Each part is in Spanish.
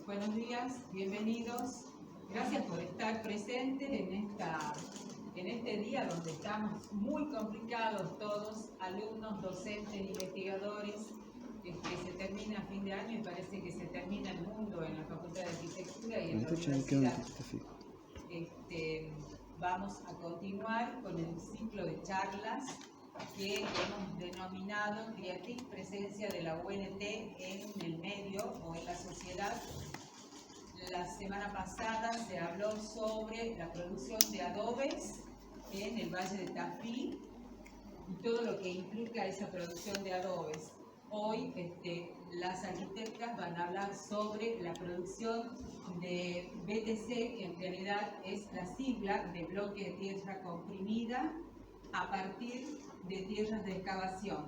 buenos días, bienvenidos. Gracias por estar presentes en este día donde estamos muy complicados todos, alumnos, docentes, investigadores. Se termina a fin de año y parece que se termina el mundo en la Facultad de Arquitectura y en la universidad. Vamos a continuar con el ciclo de charlas que hemos denominado Creative Presencia de la UNT en el medio o en la sociedad. La semana pasada se habló sobre la producción de adobes en el Valle de Tafí y todo lo que implica esa producción de adobes. Hoy las arquitectas van a hablar sobre la producción de BTC, que en realidad es la sigla de bloque de tierra comprimida a partir de tierras de excavación.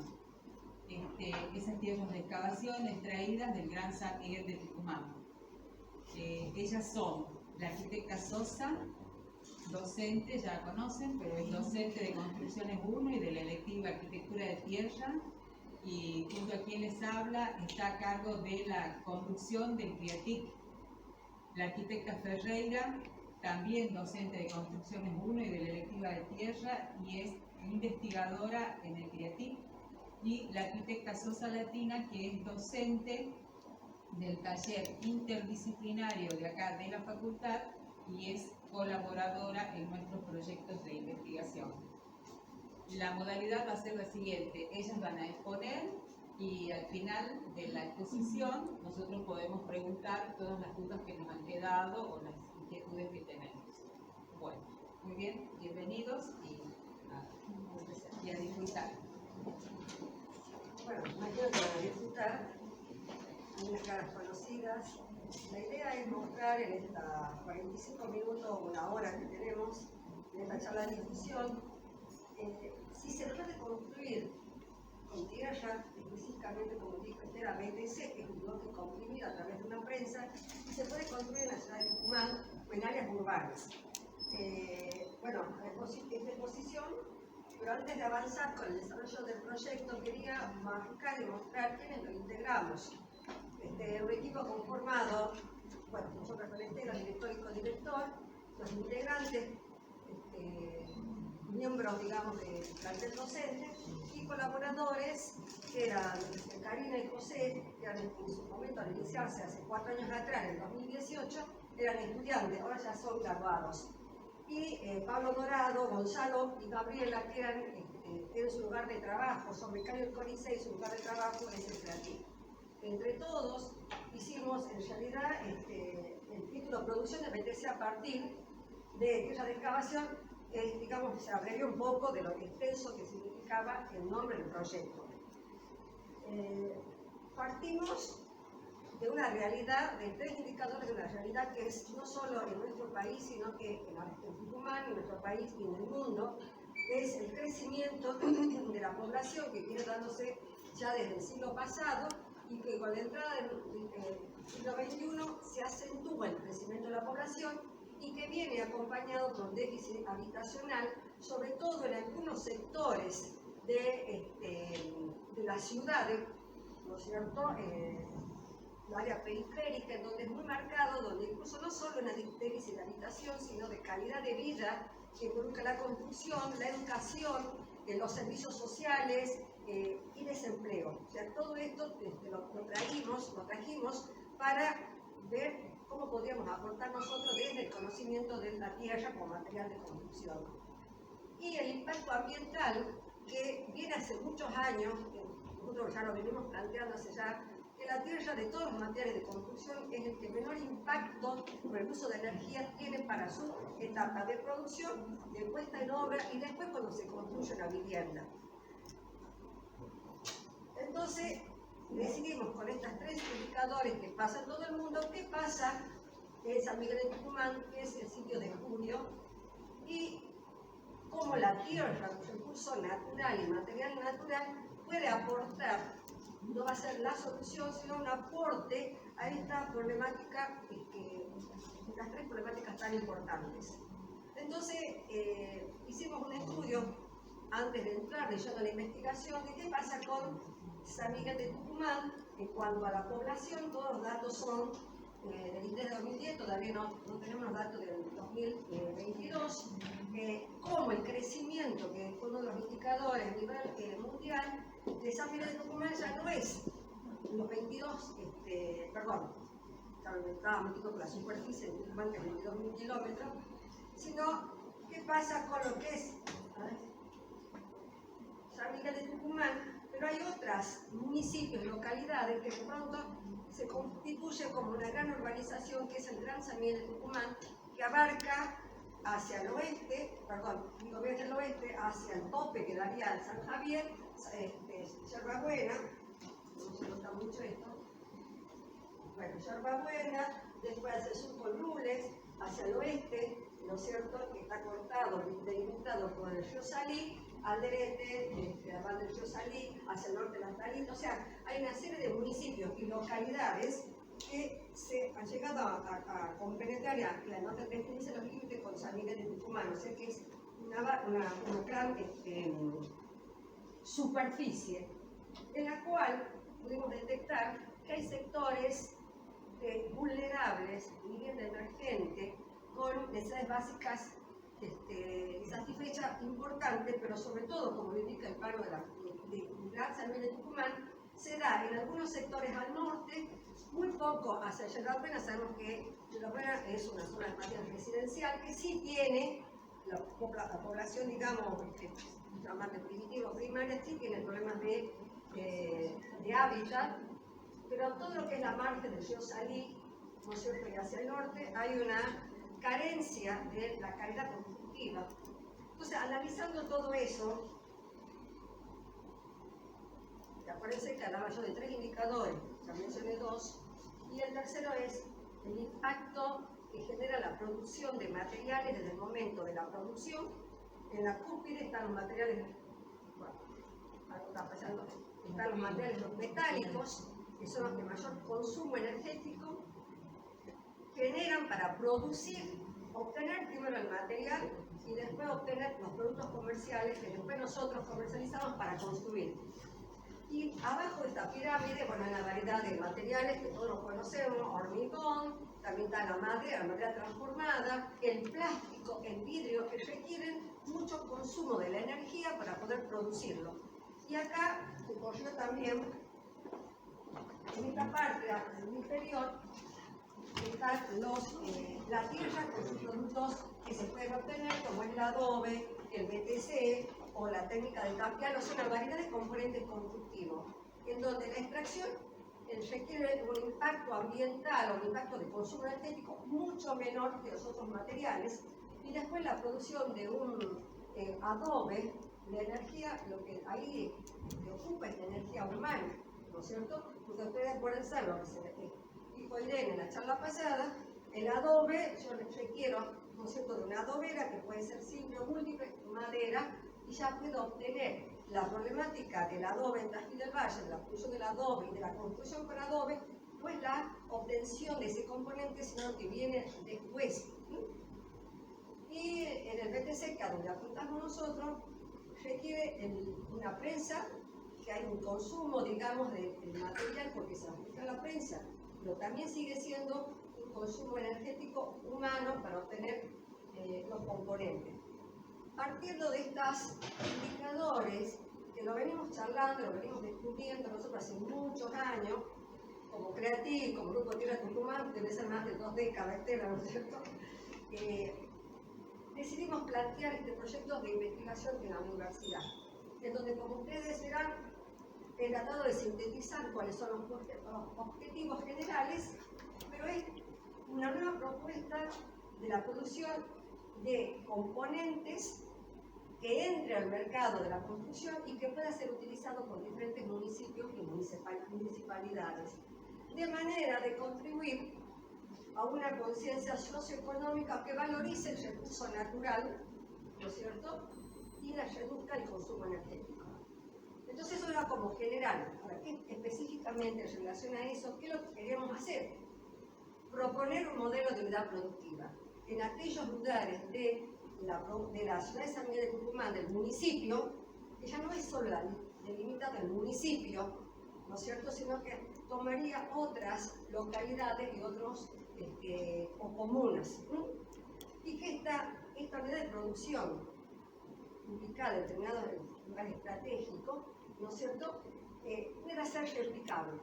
Esas tierras de excavación extraídas del Gran San Miguel de Tucumán. Ellas son la arquitecta Sosa, docente, ya la conocen, pero es docente de Construcciones 1 y de la electiva Arquitectura de Tierra, y junto a quien les habla está a cargo de la conducción del CREATIC. La arquitecta Ferreira, también docente de Construcciones 1 y de la electiva de Tierra, y es investigadora en el CREATIC, y la arquitecta Sosa Latina, que es docente del taller interdisciplinario de acá de la facultad y es colaboradora en nuestros proyectos de investigación. La modalidad va a ser la siguiente: ellas van a exponer y al final de la exposición nosotros podemos preguntar todas las dudas que nos han quedado o las inquietudes que tenemos. Bueno, muy bien, bienvenidos y a disfrutar. Bueno, imagino que van a disfrutar, unas caras conocidas. La idea es mostrar en estas 45 minutos o una hora que tenemos en esta charla de difusión, si se puede construir con tierra, específicamente como dijo Esther, BTC, que es un bloque comprimido a través de una prensa, y se puede construir en la ciudad de Tucumán o en áreas urbanas. Bueno, esta exposición, pero antes de avanzar con el desarrollo del proyecto, quería marcar y mostrar quiénes lo integramos. Un equipo conformado, bueno, nosotros con Esther, el director y codirector, los integrantes, miembros, digamos, del plantel docente, y colaboradores que eran Karina y José, que eran en su momento al iniciarse hace 4 años atrás, en 2018, eran estudiantes, ahora ya son graduados. Y Pablo Dorado, Gonzalo y Gabriela, que eran en su lugar de trabajo, son becarios del CONICET y su lugar de trabajo es el CREATIC. Entre todos hicimos en realidad el título Producción de BTC a partir de tierra de excavación, digamos, se abrevió un poco de lo extenso que significaba el nombre del proyecto. Partimos de una realidad, de 3 indicadores de una realidad que es no solo en nuestro país, sino que en Tucumán, en nuestro país y en el mundo, es el crecimiento de la población que viene dándose ya desde el siglo pasado y que con la entrada del siglo XXI se acentúa el crecimiento de la población y que viene acompañado con déficit habitacional, sobre todo en algunos sectores de las ciudades, ¿no es cierto? El área periférica, en donde es muy marcado, donde incluso no solo una déficit de habitación, sino de calidad de vida que involucra la construcción, la educación, los servicios sociales y desempleo. O sea, todo esto lo trajimos para ver cómo podríamos aportar nosotros desde el conocimiento de la tierra como material de construcción. Y el impacto ambiental, que viene hace muchos años, nosotros ya lo venimos planteando hace ya, que la tierra de todos los materiales de construcción es el que menor impacto por el uso de energía tiene para su etapa de producción, de puesta en obra y después cuando se construye una vivienda. Entonces, decidimos con estos 3 indicadores que pasa en todo el mundo, qué pasa en San Miguel de Tucumán, que es el sitio de estudio, y cómo la tierra, un recurso natural y material natural, puede aportar, no va a ser la solución, sino un aporte a esta problemática, estas 3 problemáticas tan importantes. Entonces, hicimos un estudio, antes de entrar de lleno a la investigación, de qué pasa con San Miguel de Tucumán en cuanto a la población. Todos los datos son del INDEC de 2010, todavía no tenemos los datos del 2022, como el crecimiento, que fue uno de los indicadores a nivel mundial, de esa mina de Tucumán ya no es los 22, perdón, estaba metido con la superficie de Tucumán, que es 22.000 kilómetros, sino qué pasa con lo que es San Miguel de Tucumán, pero hay otros municipios, localidades que de pronto se constituye como una gran urbanización, que es el Gran San Miguel de Tucumán, que abarca hacia el oeste, perdón, digo desde el oeste, hacia el tope que daría al San Javier, Yerba Buena, no se nota mucho esto, bueno, Yerba Buena, después hacia el sur con Lules, hacia el oeste, ¿no es cierto?, que está cortado, delimitado por el río Salí, Alderete, además del río Salí, hacia el norte de las Talitas. O sea, hay una serie de municipios y localidades que se han llegado a compenetrar y a no definirse los límites con San Miguel de Tucumán. O sea que es una gran superficie en la cual pudimos detectar que hay sectores vulnerables, vivienda emergente, con necesidades básicas insatisfechas importantes, pero sobre todo, como lo indica el paro de Gran San Miguel de Tucumán, se da en algunos sectores al norte, muy poco hacia Yerba Buena. Sabemos que Yerba Buena es una zona más residencial que sí tiene la población, digamos, más de primitivo, primaria, sí tiene problemas de hábitat, pero todo lo que es la margen del río Salí, ¿no es cierto?, y hacia el norte hay una carencia de la calidad constructiva. Entonces, analizando todo eso, acuérdense que hablaba yo de 3 indicadores, ya mencioné 2, y el tercero es el impacto que genera la producción de materiales desde el momento de la producción. En la cúspide están los materiales, bueno, algo está pasando, están los materiales los metálicos, que son los de mayor consumo energético, generan para producir, obtener primero el material y después obtener los productos comerciales que después nosotros comercializamos para construir. Y abajo de esta pirámide, bueno, hay una variedad de materiales que todos conocemos: hormigón, también está la madera transformada, el plástico, el vidrio, que requieren mucho consumo de la energía para poder producirlo. Y acá se corrió también, en esta parte del interior, están la tierra con sus productos que se pueden obtener, como el adobe, el BTC o la técnica del tapial. Son una variedad de componentes constructivos, en donde la extracción requiere un impacto ambiental o un impacto de consumo energético mucho menor que los otros materiales, y después la producción de un adobe, la energía, lo que ahí ocupa es la energía humana, ¿no es cierto? Porque ustedes pueden saber lo que se dijo Irene en la charla pasada: el adobe, yo requiero, ¿no es cierto?, de una adobera que puede ser simple o múltiple, madera, y ya puedo obtener la problemática del adobe en Tafí del Valle, de la producción del adobe y de la construcción con adobe, pues la obtención de ese componente, sino que viene después. Y en el BTC, que a donde apuntamos nosotros, requiere una prensa, que hay un consumo, digamos, del material porque se aplica la prensa, pero también sigue siendo un consumo energético humano para obtener los componentes. Partiendo de estos indicadores, que lo venimos charlando, lo venimos discutiendo nosotros hace muchos años, como Creativ, como Grupo Tierra Tucumán, debe ser más de 2 décadas, Estela, ¿no es cierto?, decidimos plantear este proyecto de investigación en la universidad, en donde, como ustedes verán, he tratado de sintetizar cuáles son los objetivos generales, pero es una nueva propuesta de la producción de componentes que entre al mercado de la construcción y que pueda ser utilizado por diferentes municipios y municipalidades, de manera de contribuir a una conciencia socioeconómica que valorice el recurso natural, ¿no es cierto?, y reduzca el consumo energético. Entonces eso era como general. Ahora, ¿qué específicamente en relación a eso? ¿Qué es lo que queríamos hacer? Proponer un modelo de unidad productiva en aquellos lugares de la ciudad de San Miguel de Tucumán, del municipio, que ya no es solo delimitada del municipio, ¿no es cierto?, sino que tomaría otras localidades y otros o comunas, y que esta unidad de producción ubicada en determinados lugares estratégicos, ¿no es cierto?, pueda ser replicable.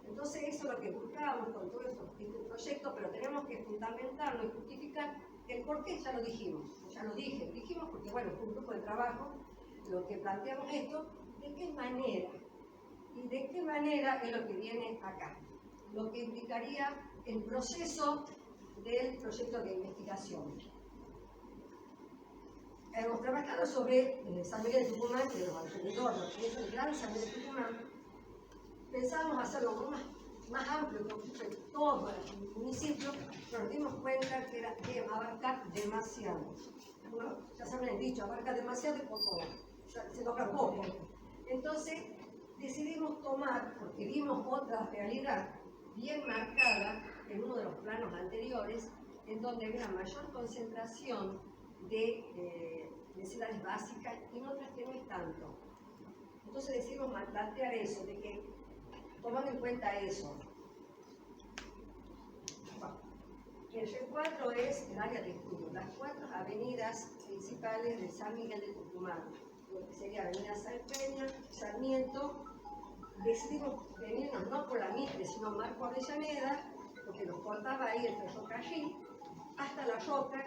Entonces eso es lo que buscábamos con todo este proyecto, pero tenemos que fundamentarlo y justificar el por qué. Ya lo dijimos, dijimos porque bueno, fue un grupo de trabajo lo que planteamos esto, de qué manera, y de qué manera es lo que viene acá, lo que implicaría el proceso del proyecto de investigación. Hemos trabajado sobre San Miguel de Tucumán y de los alrededores, lo que es el gran San Miguel de Tucumán. Pensábamos hacerlo más amplio, que todo el municipio, pero nos dimos cuenta que era de abarcar demasiado. ¿No? Ya se habían dicho, abarca demasiado y poco, se toca poco. Entonces decidimos tomar, porque vimos otra realidad bien marcada en uno de los planos anteriores, en donde había una mayor concentración de necesidades básicas y en otras que no es tanto. Entonces decidimos plantear eso, de que tomando en cuenta eso. Bueno, el R4 es el área de estudio, las 4 avenidas principales de San Miguel de Tucumán, lo que sería Avenida Salpeña, Sarmiento. Decidimos venirnos no por la Mitre, sino Marco Avellaneda, porque nos cortaba ahí el ferrocarril, hasta La Roca.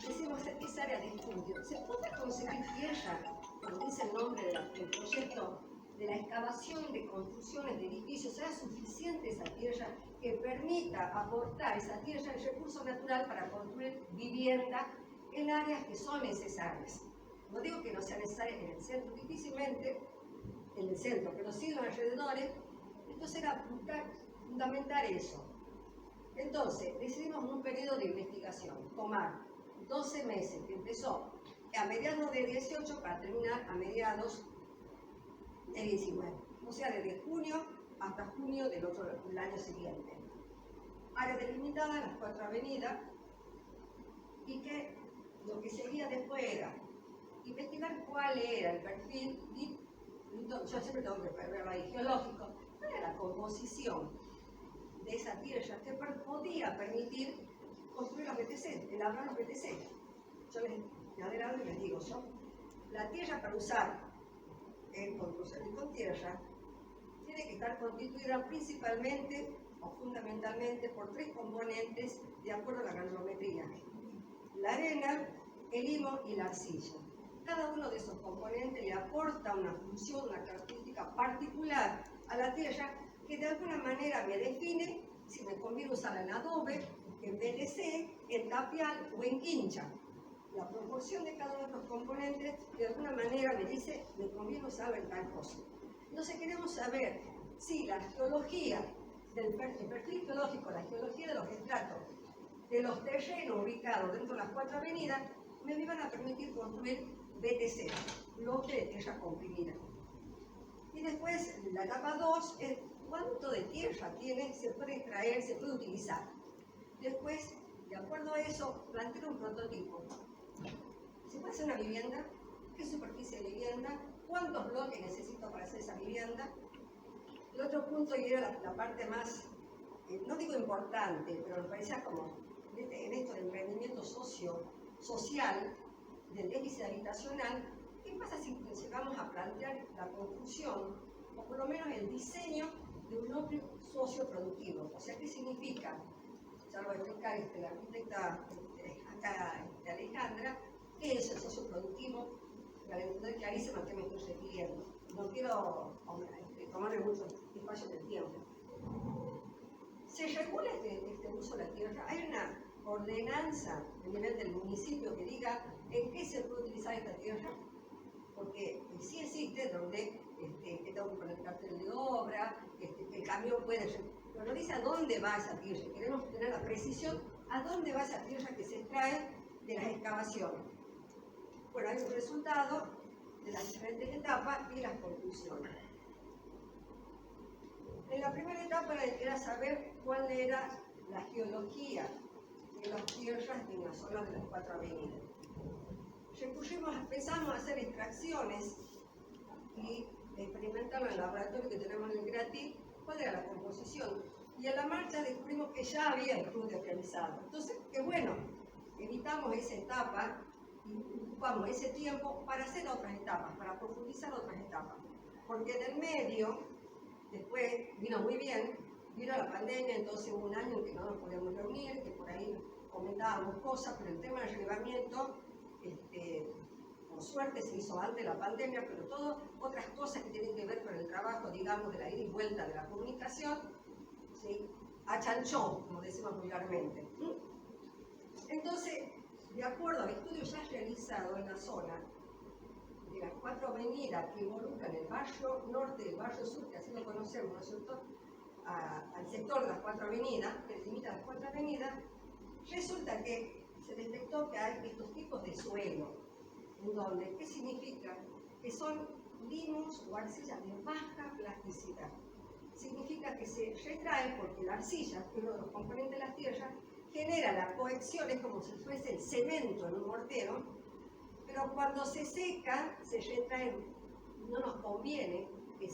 Decimos esa área de estudio. ¿Se puede conseguir tierra, como dice el nombre del proyecto, de la excavación de construcciones de edificios? ¿Será suficiente esa tierra que permita aportar esa tierra el recurso natural para construir vivienda en áreas que son necesarias? No digo que no sea necesaria en el centro, difícilmente en el centro, pero sí en los alrededores. Entonces era fundamentar eso. Entonces decidimos un periodo de investigación, tomar 12 meses, que empezó a mediados de 18 para terminar a mediados de 19, o sea, desde junio hasta junio del año siguiente. Área delimitada, las 4 avenidas, y que lo que seguía después era investigar cuál era el perfil, y yo siempre tengo que verlo ahí, geológico, cuál era la composición de esa tierra que podía permitir construir los BTC, elaborar los BTC. Yo me adelanto y les digo, la tierra para usar en construcción y con tierra tiene que estar constituida principalmente o fundamentalmente por 3 componentes de acuerdo a la granulometría: la arena, el limo y la arcilla. Cada uno de esos componentes le aporta una función, una característica particular a la tierra que de alguna manera me define si me conviene usarla en adobe, en BTC, en tapial o en quincha. La proporción de cada uno de los componentes de alguna manera me dice me conviene usarla en tal cosa. Entonces queremos saber si la geología, el perfil geológico, la geología de los estratos, de los terrenos ubicados dentro de las 4 avenidas, me iban a permitir construir BTC, bloque de tierra comprimida. Y después la etapa 2 es cuánto de tierra tiene, se puede extraer, se puede utilizar. Después, de acuerdo a eso, planteo un prototipo. ¿Se puede hacer una vivienda? ¿Qué superficie de vivienda? ¿Cuántos bloques necesito para hacer esa vivienda? El otro punto, y era la parte más, no digo importante, pero me parecía como en esto del emprendimiento social, del déficit habitacional, ¿qué pasa si llegamos a plantear la construcción, o por lo menos el diseño de un núcleo socioproductivo? O sea, ¿qué significa? Ya lo va a explicar la arquitecta acá, Alejandra, ¿qué es el socioproductivo? Para entender clarísimo a qué me estoy refiriendo. No quiero tomarle mucho espacio del tiempo. ¿Se regula este uso de la tierra? ¿Hay una ordenanza a nivel del municipio que diga en qué se puede utilizar esta tierra? Porque sí existe donde tengo que poner cartel de obra, el camión puede ser, pero no dice a dónde va esa tierra. Queremos tener la precisión a dónde va esa tierra que se extrae de las excavaciones. Bueno, hay un resultado de las diferentes etapas y las conclusiones. En la primera etapa era saber cuál era la geología de las tierras en las zonas de las 4 avenidas. Empezamos a hacer extracciones y experimentar verificarlo en el laboratorio que tenemos en el CREATIV, cuál era la composición. Y en la marcha descubrimos que ya había estudios realizados. Entonces, qué bueno, evitamos esa etapa y ocupamos ese tiempo para hacer otras etapas, para profundizar otras etapas. Porque en el medio, después vino muy bien, vino la pandemia, entonces hubo un año en que no nos podíamos reunir, que por ahí comentábamos cosas, pero el tema del relevamiento, por suerte se hizo antes de la pandemia, pero todas otras cosas que tienen que ver con el trabajo, digamos, de la ida y vuelta de la comunicación, ¿sí? Achanchó, como decimos vulgarmente. Entonces, de acuerdo al estudio ya realizado en la zona, de las 4 avenidas que involucran el barrio norte y el barrio sur, que así lo conocemos, ¿no es cierto?, al sector de las 4 avenidas, que delimita las 4 avenidas, resulta que se detectó que hay estos tipos de suelo, en donde, ¿qué significa? Que son limus o arcillas de baja plasticidad. Significa que se retrae porque la arcilla, que es uno de los componentes de la tierra, genera la cohesión, es como si fuese el cemento en un mortero, pero cuando se seca, se retrae, no nos conviene que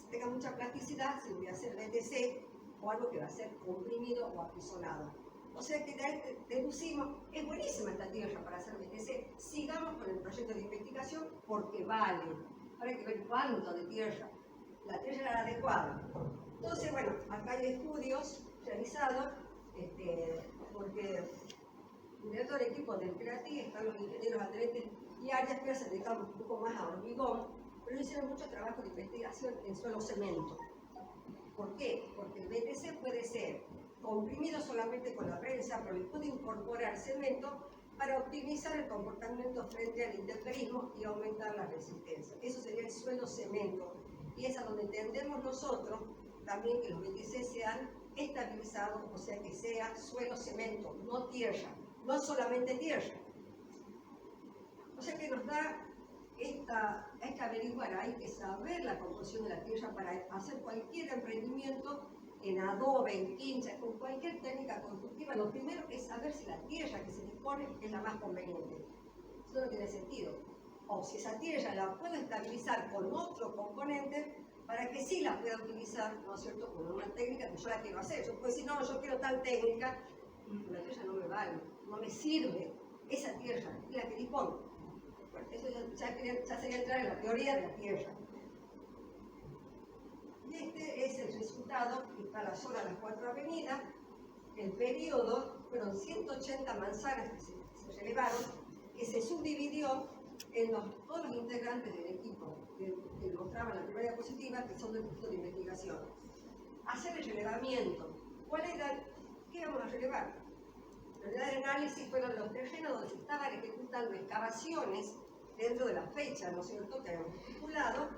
tenga mucha plasticidad, si voy a hacer BTC o algo que va a ser comprimido o apisonado. O sea que deducimos, es buenísima esta tierra para hacer BTC, sigamos con el proyecto de investigación porque vale. Ahora hay que ver cuánto de tierra, la tierra era la adecuada. Entonces, bueno, acá hay estudios realizados, porque dentro del equipo del CREATIV están los ingenieros Andrete y Arias, que se dedican un poco más a hormigón, pero hicieron mucho trabajo de investigación en suelo cemento. ¿Por qué? Porque el BTC puede ser comprimido solamente con la prensa, pero le puede incorporar cemento para optimizar el comportamiento frente al intemperismo y aumentar la resistencia. Eso sería el suelo cemento. Y es a donde entendemos nosotros también que los BTC sean estabilizados, o sea que sea suelo cemento, no tierra, no solamente tierra. O sea que nos da hay que averiguar, hay que saber la composición de la tierra para hacer cualquier emprendimiento en adobe, en quincha, con cualquier técnica constructiva. Lo primero es saber si la tierra que se dispone es la más conveniente. Eso no tiene sentido. O si esa tierra la puedo estabilizar con otro componente para que sí la pueda utilizar, ¿no es cierto?, con una técnica que yo la quiero hacer. Yo puedo decir, no, yo quiero tal técnica, y la tierra no me vale, no me sirve esa tierra, es la que dispongo. Eso ya sería entrar en la teoría de la tierra. Y este es el resultado que está la zona de las 4 avenidas. El periodo fueron 180 manzanas que se relevaron, que se subdividió en todos los integrantes del equipo que mostraban la primera diapositiva, que son del equipo de investigación. Hacer el relevamiento. ¿Qué íbamos a relevar? La unidad de análisis fueron los terrenos donde se estaban ejecutando excavaciones dentro de la fecha, ¿no es cierto?, que habíamos estipulado,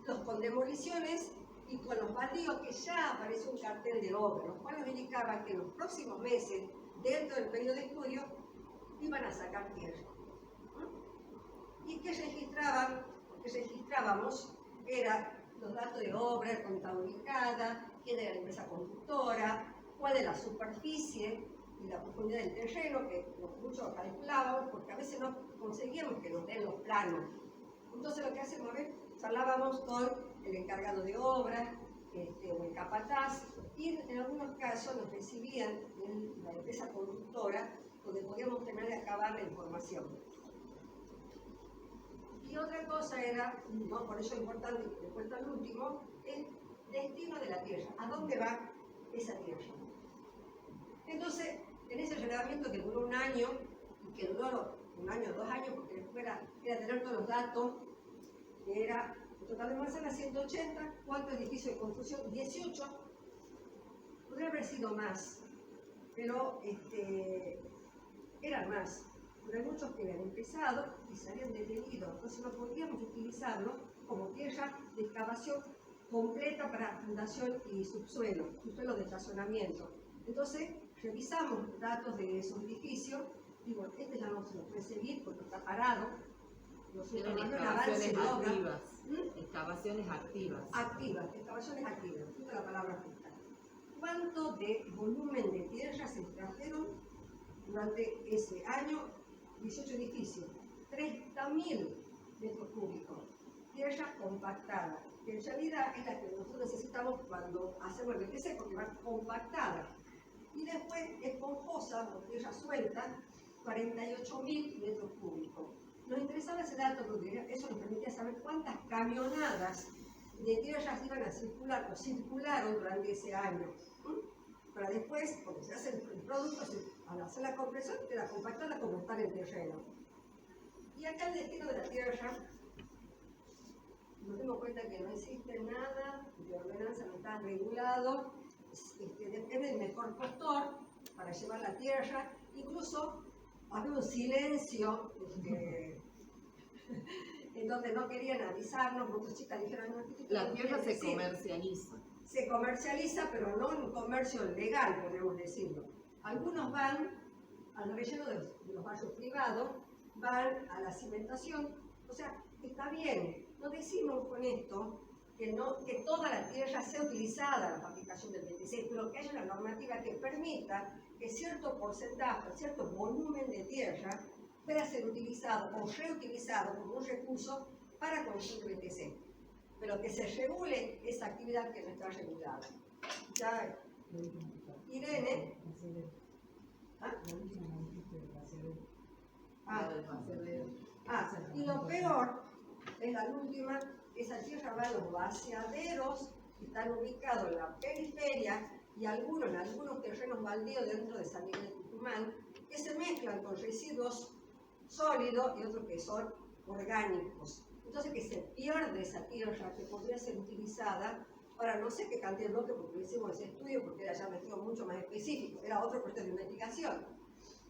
los con demoliciones y con los baldíos que ya aparece un cartel de obra, los cuales indicaban que en los próximos meses, dentro del periodo de estudio, iban a sacar tierra. ¿Y qué registraban? Lo que registrábamos era los datos de obra, cuánta ubicada, quién era la empresa conductora, cuál era la superficie y la profundidad del terreno, que muchos calculábamos, porque a veces no conseguíamos que nos den los planos. Entonces lo que hacemos es, charlábamos con el encargado de obra, o el capataz, y en algunos casos nos recibían en la empresa conductora, donde podíamos terminar de acabar la información. Y otra cosa era, ¿no?, por eso es importante, después al último, el destino de la tierra, a dónde va esa tierra. Entonces, en ese relevamiento que duró un año, y que duró un año o 2 años, porque después era tener todos los datos, que era el total de manzanas 180, ¿cuántos edificios de construcción? 18, podría haber sido más, pero eran más. Pero hay muchos que habían empezado y se habían detenido, entonces no podíamos utilizarlo como tierra de excavación completa para fundación y subsuelo de estacionamiento. Entonces, revisamos datos de esos edificios, digo, este ya no se lo puede seguir porque está parado. Eran excavaciones activas. Excavaciones activas. Excavaciones activas, justo la palabra justa. ¿Cuánto de volumen de tierra se extrajeron durante ese año? 18 edificios, 30.000 metros cúbicos. tierra compactada, que en realidad es la que nosotros necesitamos cuando hacemos el BTC, porque va compactada. Y después esponjosa, o tierra suelta, 48.000 metros cúbicos. Nos interesaba ese dato porque eso nos permitía saber cuántas camionadas de tierras iban a circular o circularon durante ese año. Para después, cuando se hace el producto, al hacer la compresión, queda compactada como está en el terreno. Y acá el destino de la tierra, nos dimos cuenta que no existe nada de ordenanza, no está regulado, depende del mejor postor para llevar la tierra. Incluso había un silencio en donde no querían avisarnos, muchas chicas dijeron, no, la tierra se comercializa. Se comercializa, pero no en un comercio legal, podemos decirlo. Algunos van al relleno de los barrios privados, van a la cimentación, o sea, está bien. No decimos con esto que toda la tierra sea utilizada en la fabricación del BTC, pero que haya una normativa que permita que cierto porcentaje, cierto volumen de tierra pueda ser utilizado o reutilizado como un recurso para construir BTC. Pero que se regule esa actividad que no está regulada. Ya, Irene. Y lo peor es la última, esa tierra va a los vaciaderos que están ubicados en la periferia y en algunos terrenos baldíos dentro de San Miguel de Tucumán, que se mezclan con residuos sólidos y otros que son orgánicos. Entonces que se pierde esa tierra que podría ser utilizada. Ahora no sé qué cantidad de bloques, porque hicimos ese estudio, porque era ya un estudio mucho más específico, era otro cuestión de investigación.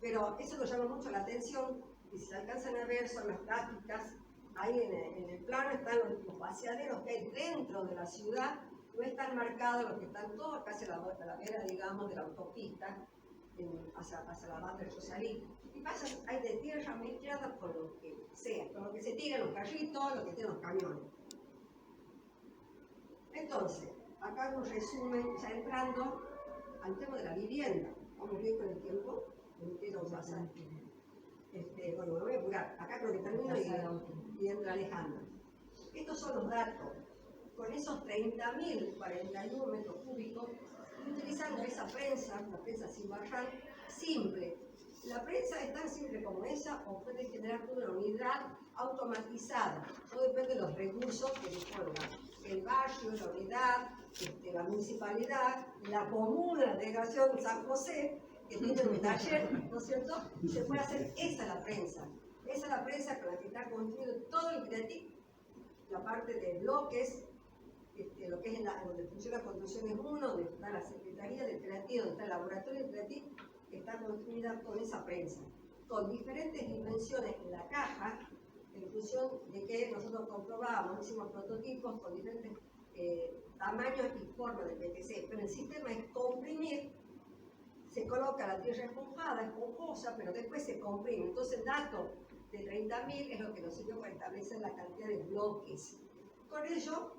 Pero eso nos llama mucho la atención, y si se alcanzan a ver son las gráficas, ahí en el plano están los vaciaderos que hay dentro de la ciudad, no están marcados los que están todos casi a la vera, digamos, de la autopista, hacia la banda del Rosalí. Y pasa, hay de tierra mezclada con lo que sea, con lo que se tira en los carritos, lo que tienen los camiones. Entonces, acá un resumen, ya entrando al tema de la vivienda. Vamos bien con el tiempo, no quiero pasar. Bueno, me voy a apurar. Acá creo que termino y entra Alejandra. Estos son los datos. Con esos 30.041 metros cúbicos, utilizando esa prensa, la prensa sin barral, simple. La prensa es tan simple como esa o puede generar toda una unidad automatizada. Todo depende de los recursos que disponga el barrio, la unidad, la municipalidad, la comuna, la delegación San José, que tiene un taller, ¿no es cierto? Se puede hacer esa la prensa. Esa es la prensa con la que está construido todo el CREATIC, la parte de bloques, lo que es donde funciona Construcciones 1, donde está la Secretaría del CREATIC, donde está el laboratorio del CREATIC, que está construida con esa prensa, con diferentes dimensiones en la caja, en función de que nosotros comprobábamos, hicimos prototipos con diferentes tamaños y formas de PTC, pero el sistema es comprimir, se coloca la tierra esponjosa, pero después se comprime. Entonces el dato de 30.000 es lo que nos sirvió para establecer la cantidad de bloques. Con ello,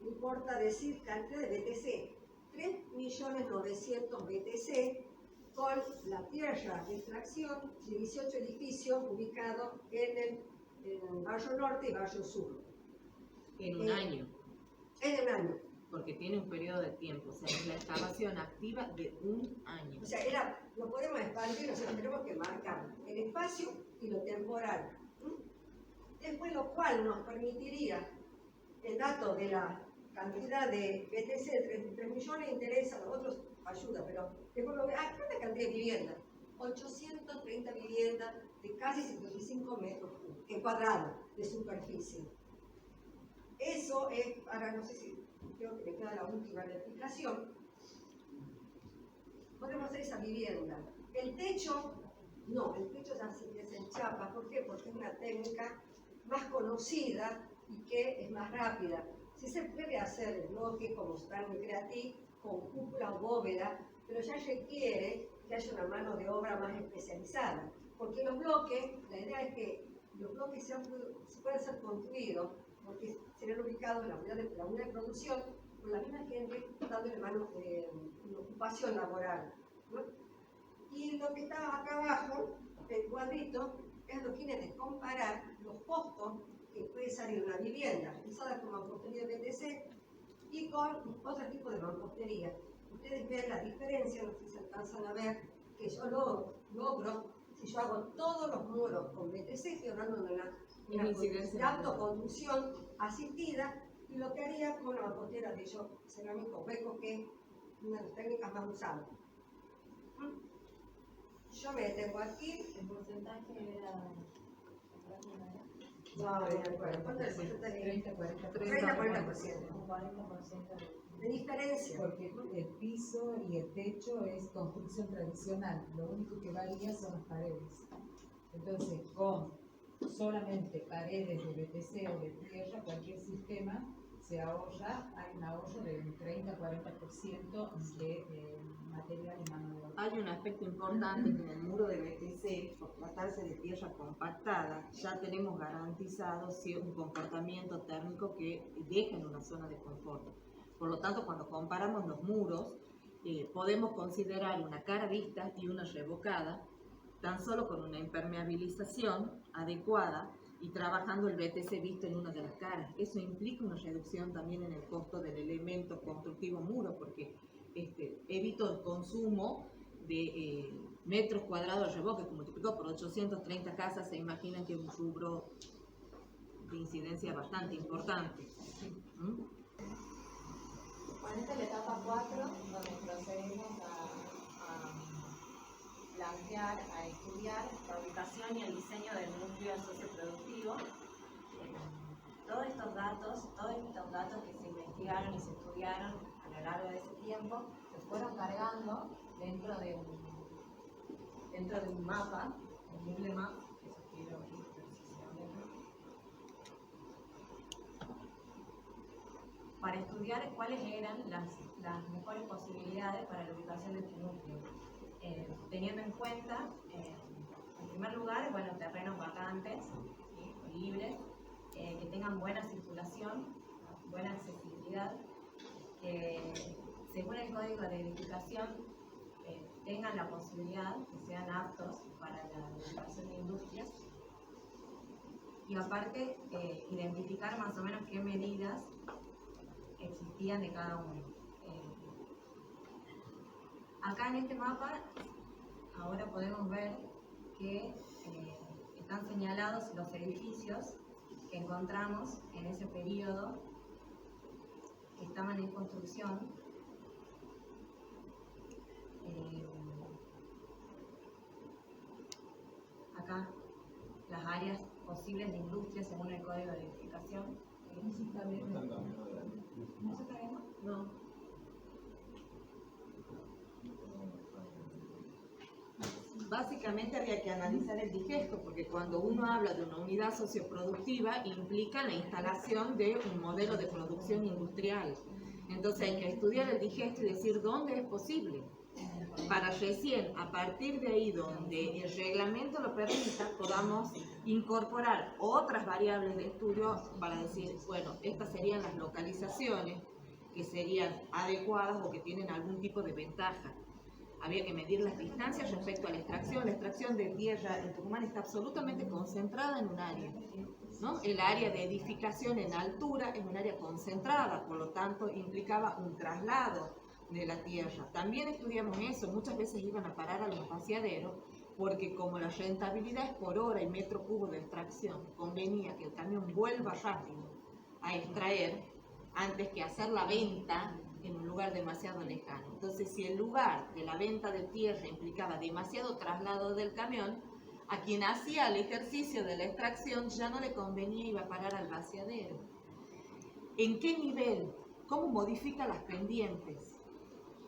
no importa decir cantidad de BTC, 3.900.000 BTC, con la tierra de extracción de 18 edificios ubicados en el barrio norte y barrio sur. En un año. En un año. Porque tiene un periodo de tiempo, o sea, es la excavación activa de un año. O sea, lo podemos expandir, nosotros tenemos que marcar el espacio y lo temporal. Después, lo cual nos permitiría el dato de la cantidad de BTC de 33 millones, interesa, a los otros ayuda, pero después lo veo, ¿qué cantidad de viviendas? 830 viviendas de casi 75 metros cuadrados de superficie. Eso es, ahora no sé si, creo que me queda la última de la explicación. Podemos hacer esa vivienda. El techo, no, el techo ya se desenchapa. ¿Por qué? Porque es una técnica más conocida y que es más rápida. Sí se puede hacer el bloque como está en el CREATIC, con cúpula o bóveda, pero ya requiere que haya una mano de obra más especializada. Porque los bloques, la idea es que los bloques se pueden ser construidos, porque serían ubicados en la unidad de producción, con la misma gente dándole mano de ocupación laboral, ¿no? Y lo que está acá abajo, el cuadrito, es lo que tiene de comparar los costos que puede salir una vivienda realizada con mampostería BTC y con otro tipo de mampostería. Ustedes ven la diferencia, no sé si alcanzan a ver, que yo logro, si yo hago todos los muros con BTC, estoy hablando de una autoconstrucción asistida, y lo que haría con una mampostería de cerámico hueco, que es una de las técnicas más usadas. Yo me detengo aquí. El porcentaje era... No me acuerdo. ¿Cuánto es el porcentaje? 30-40%. Un 40% De diferencia. Porque el piso y el techo es construcción tradicional, lo único que varía son las paredes. Entonces, con solamente paredes de BTC o de tierra, cualquier sistema se ahorra, hay un ahorro de un 30-40% de material y mano de obra. Hay un aspecto importante que en el muro de BTC, por tratarse de tierra compactada, ya tenemos garantizado un comportamiento térmico que deja en una zona de confort. Por lo tanto, cuando comparamos los muros, podemos considerar una cara vista y una revocada, tan solo con una impermeabilización adecuada y trabajando el BTC visto en una de las caras. Eso implica una reducción también en el costo del elemento constructivo muro, porque evito el consumo de metros cuadrados de revoque, que multiplicó por 830 casas, se imaginan que es un rubro de incidencia bastante importante. Bueno, esta es la etapa 4, donde procedemos a plantear, a estudiar la ubicación y el diseño del núcleo socioproductivo. Todos estos datos que se investigaron y se estudiaron a lo largo de ese tiempo, se fueron cargando dentro de un mapa, un Google Maps, que se escribió aquí precisamente, para estudiar cuáles eran las mejores posibilidades para la ubicación de este núcleo, teniendo en cuenta, en primer lugar, bueno, terrenos vacantes, ¿sí?, libres, que tengan buena circulación, buena accesibilidad, que según el código de edificación tengan la posibilidad, que sean aptos para la ubicación de industrias, y aparte identificar más o menos qué medidas existían de cada uno. Acá en este mapa ahora podemos ver que están señalados los edificios que encontramos en ese periodo, que estaban en construcción. Acá las áreas posibles de industria según el código de edificación. ¿No se está viendo? ¿No se está viendo? No. Básicamente habría que analizar el digesto, porque cuando uno habla de una unidad socioproductiva implica la instalación de un modelo de producción industrial. Entonces hay que estudiar el digesto y decir dónde es posible, para recién a partir de ahí donde el reglamento lo permita podamos incorporar otras variables de estudio para decir, bueno, estas serían las localizaciones que serían adecuadas o que tienen algún tipo de ventaja. Había que medir las distancias respecto a la extracción. La extracción de tierra en Tucumán está absolutamente concentrada en un área, ¿no? El área de edificación en altura es un área concentrada, por lo tanto implicaba un traslado de la tierra. También estudiamos eso, muchas veces iban a parar a los vaciaderos, porque como la rentabilidad es por hora y metro cubo de extracción, convenía que el camión vuelva rápido a extraer antes que hacer la venta en un lugar demasiado lejano. Entonces, si el lugar de la venta de tierra implicaba demasiado traslado del camión, a quien hacía el ejercicio de la extracción ya no le convenía, iba a parar al vaciadero. ¿En qué nivel? ¿Cómo modifica las pendientes?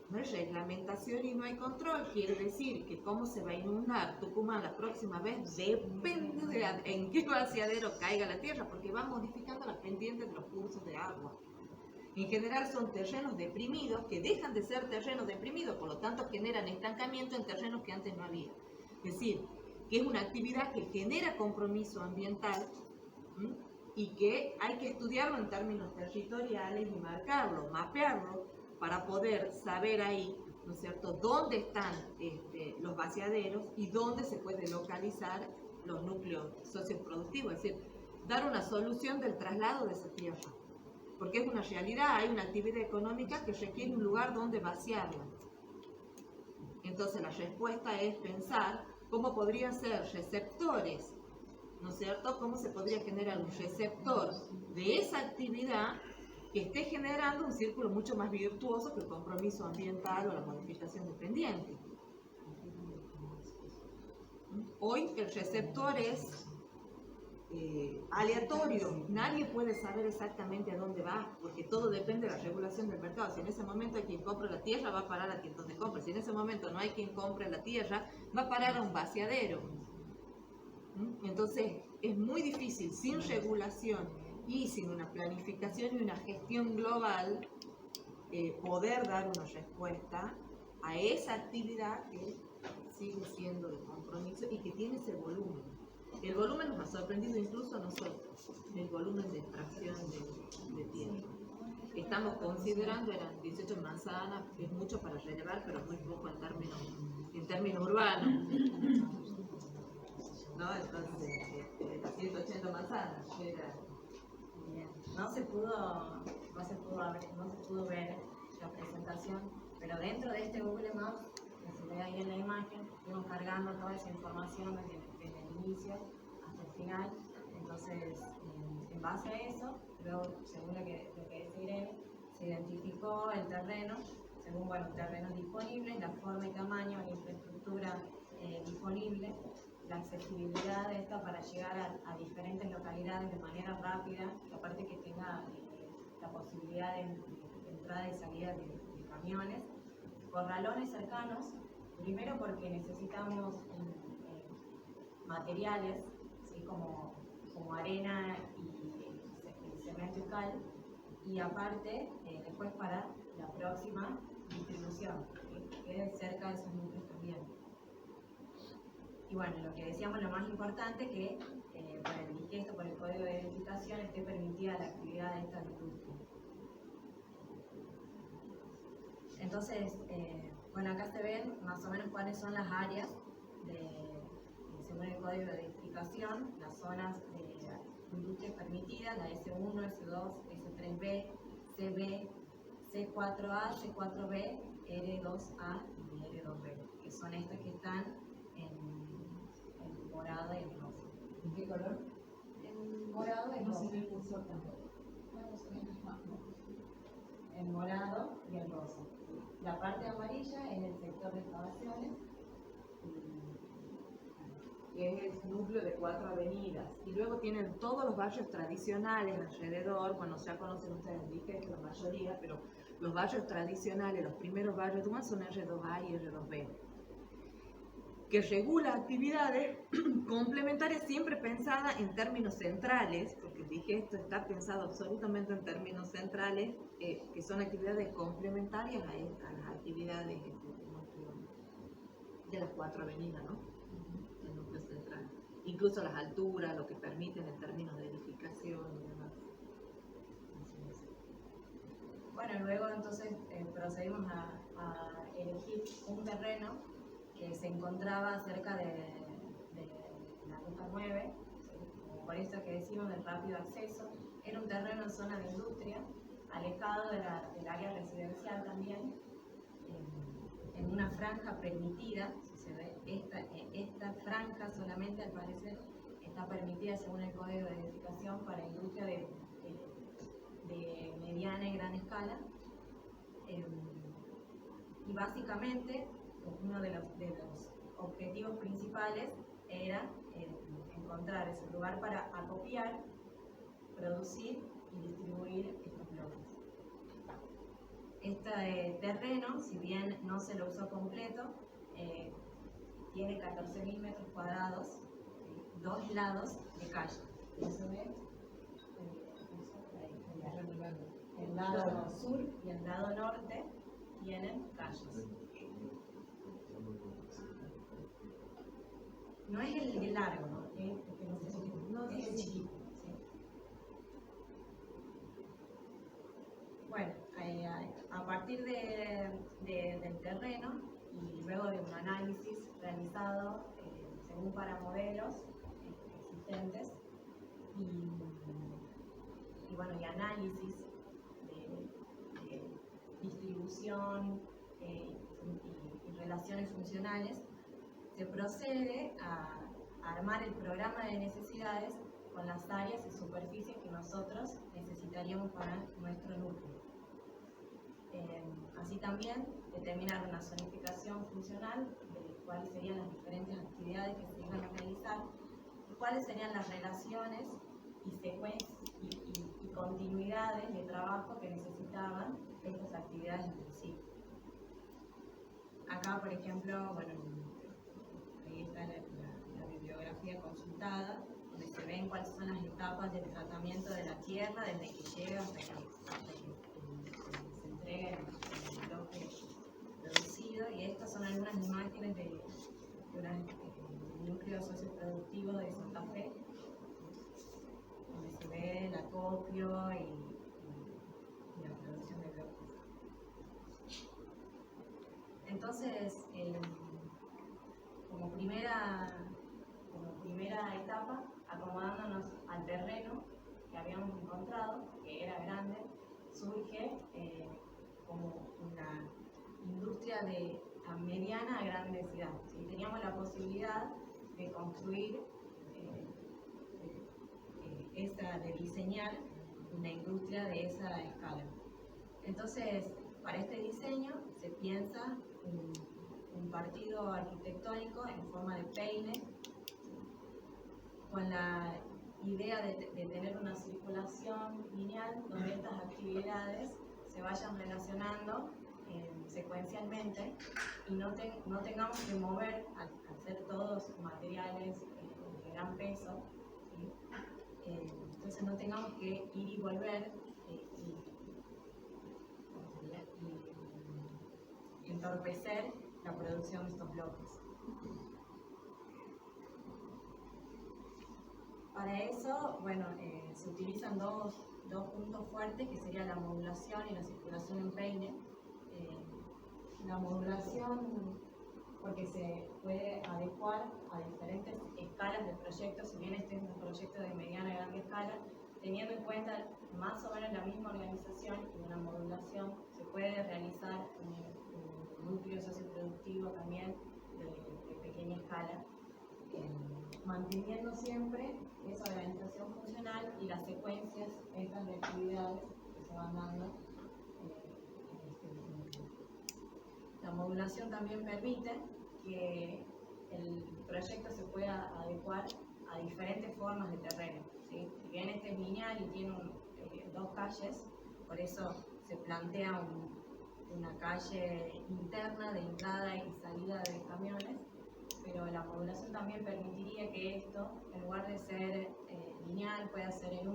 No hay reglamentación y no hay control. Quiere decir que cómo se va a inundar Tucumán la próxima vez depende de en qué vaciadero caiga la tierra, porque va modificando las pendientes de los cursos de agua. En general son terrenos deprimidos que dejan de ser terrenos deprimidos, por lo tanto generan estancamiento en terrenos que antes no había. Es decir, que es una actividad que genera compromiso ambiental, ¿sí?, y que hay que estudiarlo en términos territoriales y marcarlo, mapearlo, para poder saber ahí, ¿no es cierto?, dónde están los vaciaderos y dónde se puede localizar los núcleos socioproductivos. Es decir, dar una solución del traslado de esa tierra. Porque es una realidad, hay una actividad económica que requiere un lugar donde vaciarla. Entonces la respuesta es pensar cómo podrían ser receptores, ¿no es cierto? Cómo se podría generar un receptor de esa actividad que esté generando un círculo mucho más virtuoso que el compromiso ambiental o la modificación dependiente. Hoy el receptor es aleatorio, nadie puede saber exactamente a dónde va, porque todo depende de la regulación del mercado. Si en ese momento hay quien compra la tierra, va a parar a quien donde compre. Si en ese momento no hay quien compre la tierra, va a parar a un vaciadero. Entonces es muy difícil, sin regulación y sin una planificación y una gestión global, poder dar una respuesta a esa actividad que sigue siendo de compromiso y que tiene ese volumen. El volumen nos ha sorprendido incluso a nosotros, el volumen de extracción de tierra. Estamos considerando, eran 18 manzanas, es mucho para relevar, pero muy poco en términos urbanos. ¿No? Entonces, las 180 manzanas era... Bien. No se pudo ver la presentación, pero dentro de este Google Maps, que se ve ahí en la imagen, fuimos cargando toda esa información desde el inicio hasta el final. Entonces, en base a eso, luego, según lo que decía Irene, se identificó el terreno, según terrenos disponibles, la forma y tamaño, la infraestructura disponible, la accesibilidad de esta para llegar a diferentes localidades de manera rápida, y aparte que tenga la posibilidad de entrada y salida de camiones, corralones cercanos, primero porque necesitamos materiales, ¿sí? como arena y cemento y cal, y aparte después para la próxima distribución, que quede cerca de esos núcleos también. Y bueno, lo que decíamos, lo más importante, que por el digesto, por el código de identificación, esté permitida la actividad de esta industria. Entonces, bueno, acá se ven más o menos cuáles son las áreas según el código de identificación, las zonas de industrias permitidas, la S1, S2, S3B, CB, C4A, C4B, R2A y R2B, que son estas que están en morado y en rosa. ¿En qué color? En morado y No rosa. se ve el cursor tampoco. En morado y en rosa. La parte amarilla es el sector de excavaciones, que es el núcleo de 4 avenidas. Y luego tienen todos los barrios tradicionales alrededor, bueno, ya conocen ustedes, dije que la mayoría, pero los barrios tradicionales, los primeros barrios de Tucumán son R2A y R2B, que regula actividades complementarias siempre pensadas en términos centrales, porque dije esto está pensado absolutamente en términos centrales, que son actividades complementarias a las actividades de las 4 avenidas, ¿no? El núcleo central. Incluso las alturas, lo que permiten en términos de edificación y demás. Bueno, luego entonces procedimos a elegir un terreno que se encontraba cerca de la ruta 9, ¿sí? Por eso que decimos del rápido acceso. Era un terreno en zona de industria, alejado del área residencial también, en una franja permitida. Si se ve, esta franja solamente al parecer está permitida según el código de edificación para industria de mediana y gran escala, y básicamente uno de los objetivos principales era encontrar ese lugar para acopiar, producir y distribuir estos bloques. Este terreno, si bien no se lo usó completo, tiene 14.000 metros cuadrados, dos lados de calle. ¿Eso ve? El lado sur y el lado norte tienen calles. No es el largo, ¿no? Es el chiquito. ¿Sí? Bueno, a partir del terreno y luego de un análisis realizado según para modelos existentes, y bueno, y análisis de distribución y relaciones funcionales, se procede a armar el programa de necesidades con las áreas y superficies que nosotros necesitaríamos para nuestro núcleo. Así también determinar una zonificación funcional de cuáles serían las diferentes actividades que se iban a realizar, cuáles serían las relaciones y secuencias y continuidades de trabajo que necesitaban estas actividades entre sí. Acá, por ejemplo, bueno, ahí está la bibliografía consultada, donde se ven cuáles son las etapas del tratamiento de la tierra desde que llega hasta que se entrega el bloque producido. Y estas son algunas imágenes del núcleo socioproductivo de Santa Fe, donde se ve el acopio y la producción de bloques. Entonces, como primera etapa, acomodándonos al terreno que habíamos encontrado, que era grande, surge como una industria a mediana a gran densidad. ¿Sí? Teníamos la posibilidad de construir, de diseñar una industria de esa escala. Entonces, para este diseño se piensa un partido arquitectónico en forma de peine, con la idea de tener una circulación lineal donde estas actividades se vayan relacionando secuencialmente y no tengamos que mover, al ser todos materiales de gran peso, ¿sí? Entonces no tengamos que ir y volver y entorpecer la producción de estos bloques. Para eso, bueno, se utilizan dos puntos fuertes, que serían la modulación y la circulación en peine. La modulación, porque se puede adecuar a diferentes escalas de proyectos, si bien este es un proyecto de mediana y gran escala, teniendo en cuenta más o menos la misma organización y una modulación, se puede realizar un núcleo socioproductivo también de pequeña escala, manteniendo siempre esa organización funcional y las secuencias estas de actividades que se van dando en este núcleo. La modulación también permite que el proyecto se pueda adecuar a diferentes formas de terreno, ¿sí? Si bien este es lineal y tiene dos calles, por eso se plantea una calle interna de entrada y salida de camiones, pero la modulación también permitiría que esto, en lugar de ser lineal, pueda ser en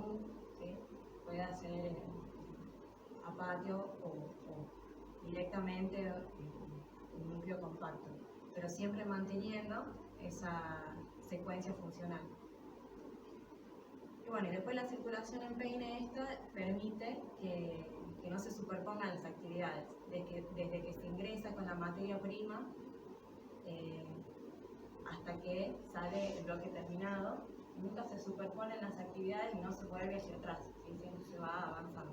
¿sí? Pueda ser a patio o directamente un núcleo compacto, pero siempre manteniendo esa secuencia funcional. Y bueno, y después la circulación en peine esta permite que no se superpongan las actividades, desde que se ingresa con la materia prima hasta que sale el bloque terminado, nunca se superponen las actividades y no se vuelve hacia atrás, ¿sí? Siempre se va avanzando.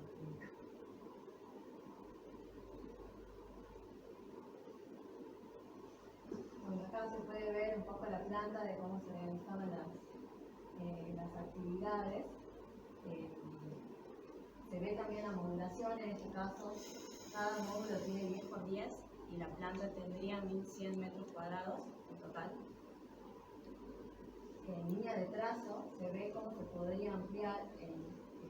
Bueno, acá se puede ver un poco la planta de cómo se realizaban las actividades. Se ve también la modulación, en este caso cada módulo tiene 10 por 10 y la planta tendría 1100 metros cuadrados en total. En línea de trazo se ve cómo se podría ampliar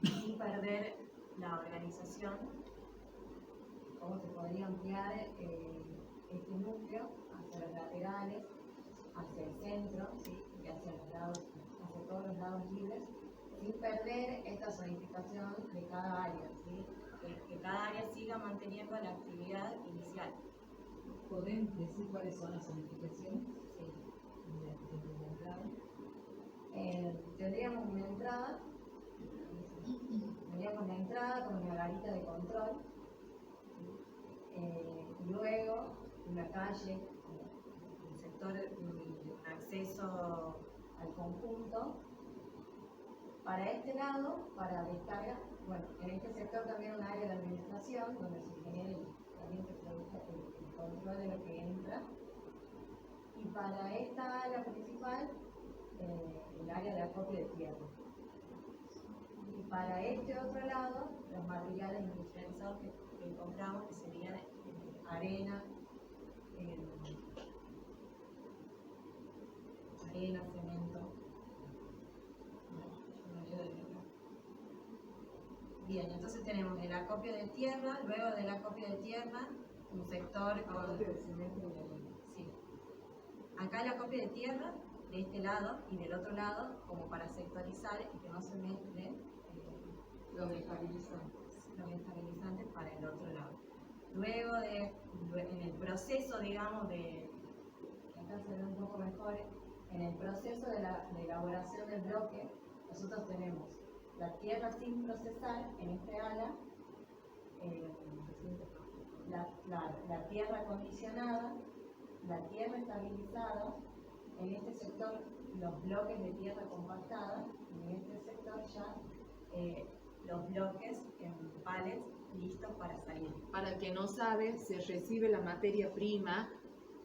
sin perder la organización, cómo se podría ampliar este núcleo hacia los laterales, hacia el centro, ¿sí? Y hacia los lados, hacia todos los lados libres, sin perder esta zonificación de cada área, ¿sí? Que cada área siga manteniendo la actividad inicial. ¿Pueden decir cuáles son las zonificaciones? Sí. Desde la entrada. Tendríamos una entrada, tendríamos la entrada con una garita de control, luego una calle, un sector, un acceso al conjunto, Para este lado, para descarga, bueno, en este sector también un área de administración donde se genera también se produce el control de lo que entra. Y para esta área principal, el área de acopio de tierra. Y para este otro lado, los materiales industrializados que encontramos, que serían arena, cemento. Bien, entonces tenemos el acopio de tierra, luego del acopio de tierra, un sector con... Acopio de cemento y arena. Sí. Acá el acopio de tierra, de este lado y del otro lado, como para sectorizar y que no se mezclen Los estabilizantes. los estabilizantes para el otro lado. Luego en el proceso, digamos, acá se ve un poco mejor, en el proceso de elaboración del bloque, nosotros tenemos la tierra sin procesar en este ala, la tierra acondicionada, la tierra estabilizada, en este sector los bloques de tierra compactada, y en este sector ya los bloques en palets listos para salir. Para el que no sabe, se recibe la materia prima,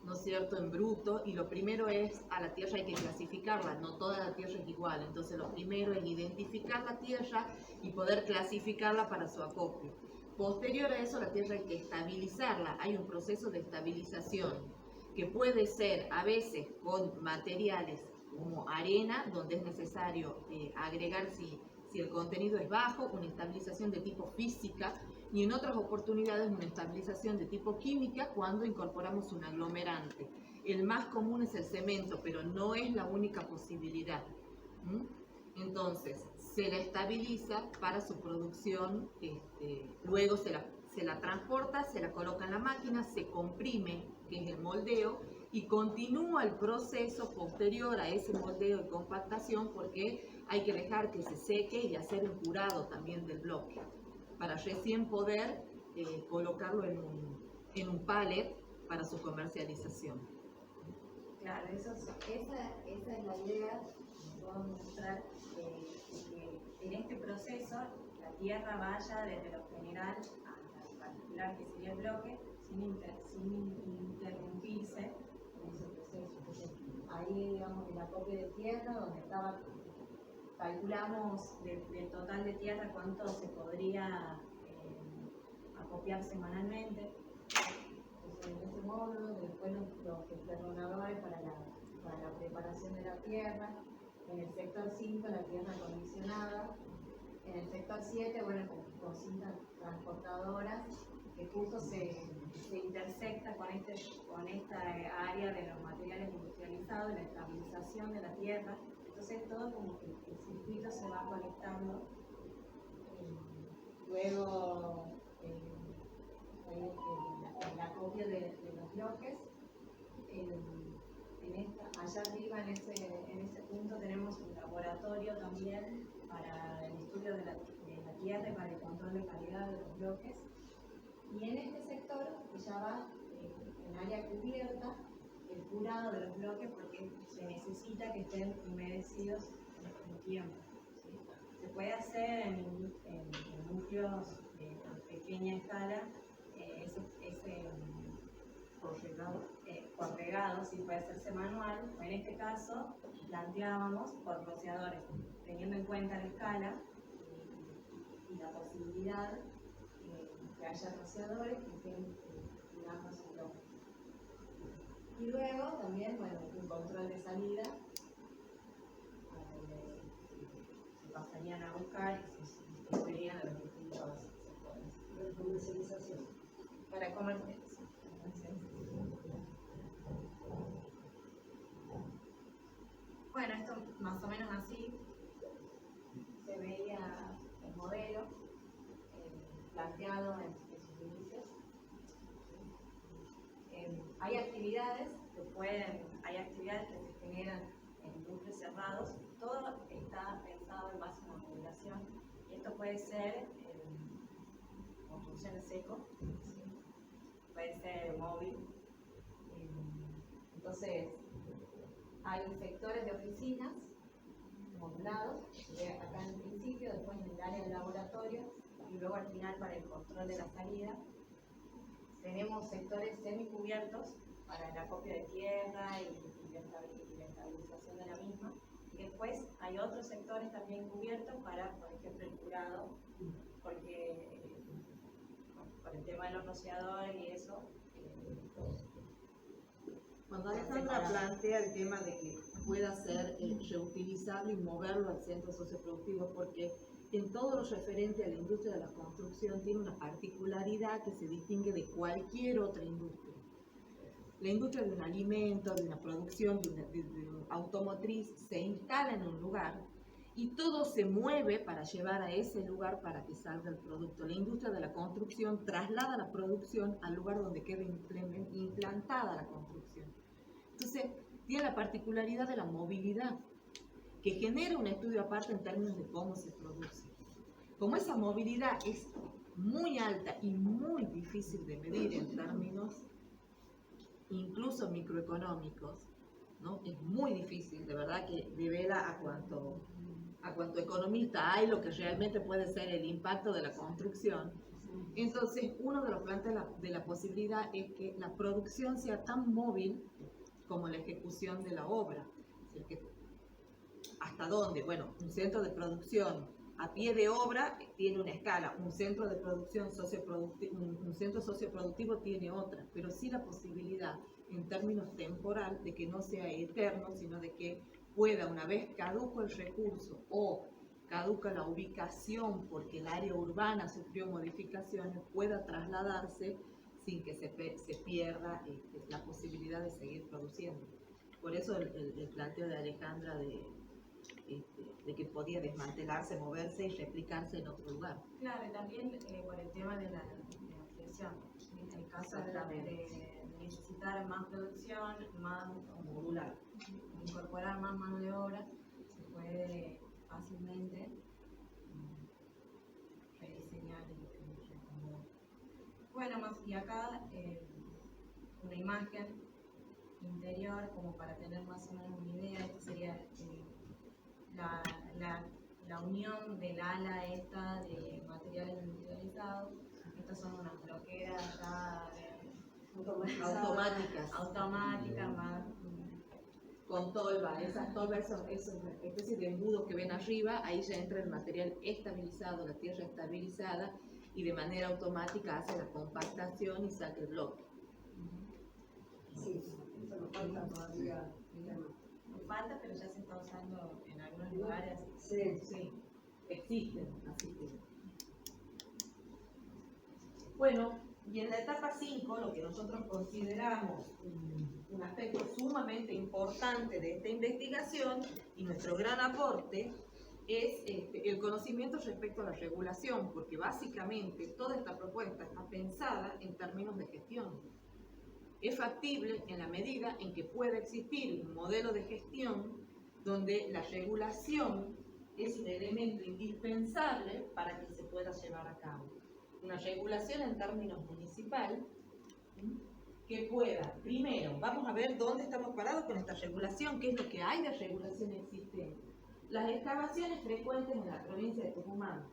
¿no es cierto?, en bruto, y lo primero es, a la tierra hay que clasificarla, no toda la tierra es igual, entonces lo primero es identificar la tierra y poder clasificarla para su acopio. Posterior a eso, la tierra hay que estabilizarla, hay un proceso de estabilización, que puede ser a veces con materiales como arena, donde es necesario agregar si el contenido es bajo, una estabilización de tipo física, y en otras oportunidades una estabilización de tipo química cuando incorporamos un aglomerante. El más común es el cemento, pero no es la única posibilidad. Entonces, se la estabiliza para su producción, luego se la transporta, se la coloca en la máquina, se comprime, que es el moldeo, y continúa el proceso posterior a ese moldeo y compactación, porque hay que dejar que se seque y hacer un curado también del bloque, para recién poder colocarlo en un pallet para su comercialización. Claro, esa es la idea que vamos a mostrar, que en este proceso la tierra vaya desde lo general hasta lo particular, que sería el bloque, sin interrumpirse en ese proceso. Entonces, ahí, digamos, el acopio de tierra, donde calculamos del total de tierra cuánto se podría acopiar semanalmente. Entonces, en ese módulo, después los desperronadores para la preparación de la tierra. En el sector 5, la tierra acondicionada. En el sector 7, bueno, con cintas transportadoras, que justo se intersecta con esta área de los materiales industrializados, la estabilización de la tierra. Entonces todo como que el circuito se va conectando. Luego el acopio de los bloques. Allá arriba en ese punto tenemos un laboratorio también para el estudio de la tierra y para el control de calidad de los bloques. Y en este sector, que ya va en área cubierta, el curado de los bloques, porque se necesita que estén humedecidos en tiempo. ¿Sí? Se puede hacer en núcleos de pequeña escala, por regado, sí puede hacerse manual, o en este caso planteábamos por rociadores, teniendo en cuenta la escala y la posibilidad que haya rociadores que estén tirando su bloque. Y luego también, bueno, un control de salida, donde se pasarían a buscar y se distribuirían a los distintos sectores. Para comercialización. Para comercialización. Bueno, esto más o menos así se veía el modelo planteado en sus inicios. Hay actividades que se generan en núcleos cerrados. Todo está pensado en base a una modulación. Y esto puede ser construcción en seco, ¿sí? Puede ser móvil. Entonces, hay sectores de oficinas, como los lados, acá en el principio, después en el área de laboratorio y luego al final para el control de la salida. Tenemos sectores semicubiertos para el acopio de tierra y la estabilización de la misma. Y después hay otros sectores también cubiertos para, por ejemplo, el curado, porque por el tema de los rociadores y eso. Cuando Alejandra plantea el tema de que pueda ser reutilizable y moverlo al centro socioproductivo, porque en todo lo referente a la industria de la construcción tiene una particularidad que se distingue de cualquier otra industria. La industria de un alimento, de una producción, de un automotriz, se instala en un lugar y todo se mueve para llevar a ese lugar para que salga el producto. La industria de la construcción traslada la producción al lugar donde quede implantada la construcción. Entonces, tiene la particularidad de la movilidad, que genera un estudio aparte en términos de cómo se produce. Como esa movilidad es muy alta y muy difícil de medir en términos incluso microeconómicos, ¿no? Es muy difícil, de verdad que revela a cuanto economista hay lo que realmente puede ser el impacto de la construcción. Entonces, uno de los planteos de la posibilidad es que la producción sea tan móvil como la ejecución de la obra. Es decir, que ¿hasta dónde? Bueno, un centro de producción a pie de obra tiene una escala, un centro de producción un centro socioproductivo tiene otra, pero sí la posibilidad en términos temporal de que no sea eterno, sino de que pueda, una vez caduco el recurso o caduca la ubicación porque el área urbana sufrió modificaciones, pueda trasladarse sin que se pierda la posibilidad de seguir produciendo. Por eso el planteo de Alejandra de que podía desmantelarse, moverse y replicarse en otro lugar. Claro, y también por el tema de la flexión. En el caso de necesitar más producción, más Modular. incorporar más mano de obra, se puede fácilmente rediseñar y recomendar. Bueno, y acá una imagen interior como para tener más o menos una idea. Esta sería la unión del ala esta de materiales industrializados. Estas son unas bloqueras automáticas más Con tolva, esas tolvas son especies de embudos que ven arriba, ahí ya entra el material estabilizado, la tierra estabilizada, y de manera automática hace la compactación y saca el bloque. Sí, eso nos falta todavía. nos falta, pero ya se está usando en algunos lugares. Sí. Sí, existen, así que. Bueno, y en la etapa 5, lo que nosotros consideramos un aspecto sumamente importante de esta investigación y nuestro gran aporte es el conocimiento respecto a la regulación, porque básicamente toda esta propuesta está pensada en términos de gestión. Es factible en la medida en que pueda existir un modelo de gestión donde la regulación es un elemento indispensable para que se pueda llevar a cabo. Una regulación en términos municipal que pueda, primero, vamos a ver dónde estamos parados con esta regulación, qué es lo que hay de regulación existente. Las excavaciones frecuentes en la provincia de Tucumán,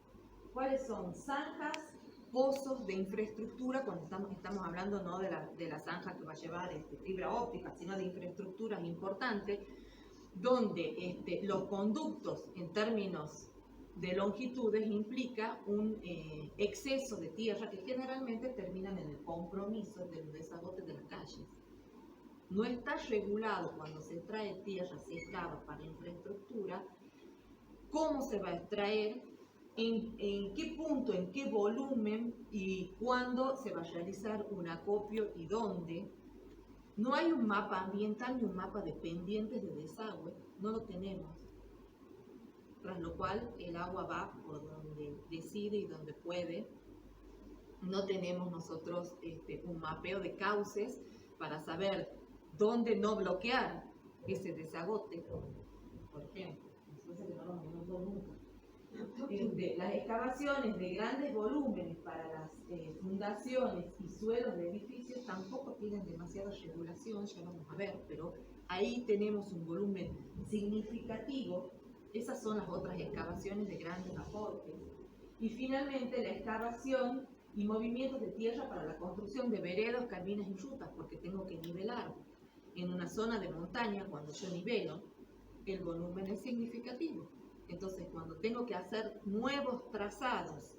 ¿cuáles son? Zanjas, pozos de infraestructura, cuando estamos hablando no de la zanja que va a llevar fibra óptica, sino de infraestructuras importantes, donde los conductos en términos de longitudes implica un exceso de tierra que generalmente terminan en el compromiso de los desagotes de las calles. No está regulado cuando se extrae tierra, se excava para infraestructura, cómo se va a extraer, en qué punto, en qué volumen y cuándo se va a realizar un acopio y dónde. No hay un mapa ambiental ni un mapa de pendientes de desagüe, no lo tenemos. Tras lo cual el agua va por donde decide y donde puede. No tenemos nosotros un mapeo de cauces para saber dónde no bloquear ese desagote, por ejemplo. Entonces no lo hemos nunca. Las excavaciones de grandes volúmenes para las fundaciones y suelos de edificios tampoco tienen demasiada regulación, ya vamos a ver, pero ahí tenemos un volumen significativo Esas son las otras excavaciones de grandes aportes. Y finalmente la excavación y movimientos de tierra para la construcción de veredas, caminos y rutas, porque tengo que nivelar. En una zona de montaña, cuando yo nivelo, el volumen es significativo. Entonces, cuando tengo que hacer nuevos trazados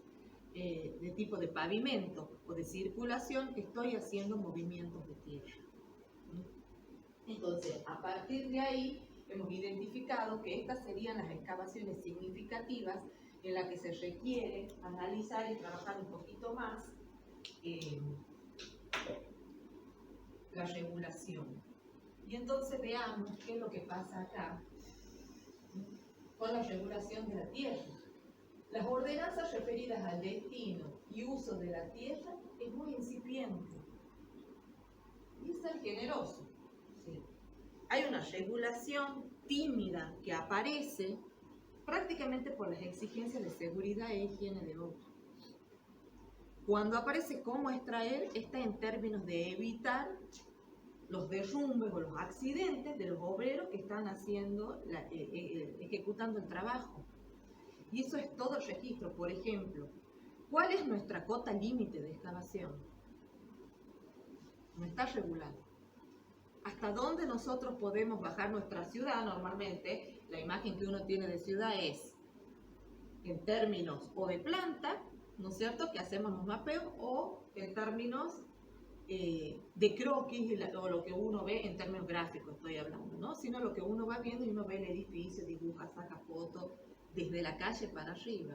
de tipo de pavimento o de circulación, estoy haciendo movimientos de tierra. Entonces, a partir de ahí, hemos identificado que estas serían las excavaciones significativas en las que se requiere analizar y trabajar un poquito más la regulación. Y entonces veamos qué es lo que pasa acá con la regulación de la tierra. Las ordenanzas referidas al destino y uso de la tierra es muy incipiente y es ser generoso. ¿Sí? Hay una regulación tímida que aparece prácticamente por las exigencias de seguridad e higiene de obra. Cuando aparece cómo extraer, está en términos de evitar los derrumbes o los accidentes de los obreros que están haciendo, ejecutando el trabajo. Y eso es todo el registro. Por ejemplo, ¿cuál es nuestra cota límite de excavación? No está regulado. ¿Hasta dónde nosotros podemos bajar nuestra ciudad? Normalmente, la imagen que uno tiene de ciudad es en términos o de planta, ¿no es cierto?, que hacemos los mapeos, o en términos de croquis, o lo que uno ve en términos gráficos, estoy hablando, ¿no? Sino lo que uno va viendo y uno ve el edificio, dibuja, saca fotos desde la calle para arriba.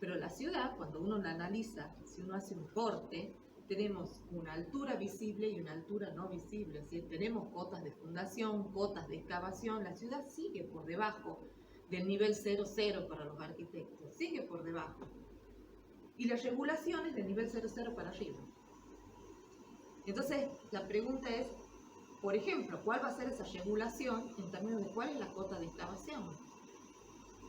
Pero la ciudad, cuando uno la analiza, si uno hace un corte, tenemos una altura visible y una altura no visible, es decir, tenemos cotas de fundación, cotas de excavación. La ciudad sigue por debajo del nivel 0,0 para los arquitectos, sigue por debajo. Y la regulación es del nivel 0,0 para arriba. Entonces, la pregunta es, por ejemplo, ¿cuál va a ser esa regulación en términos de cuál es la cota de excavación?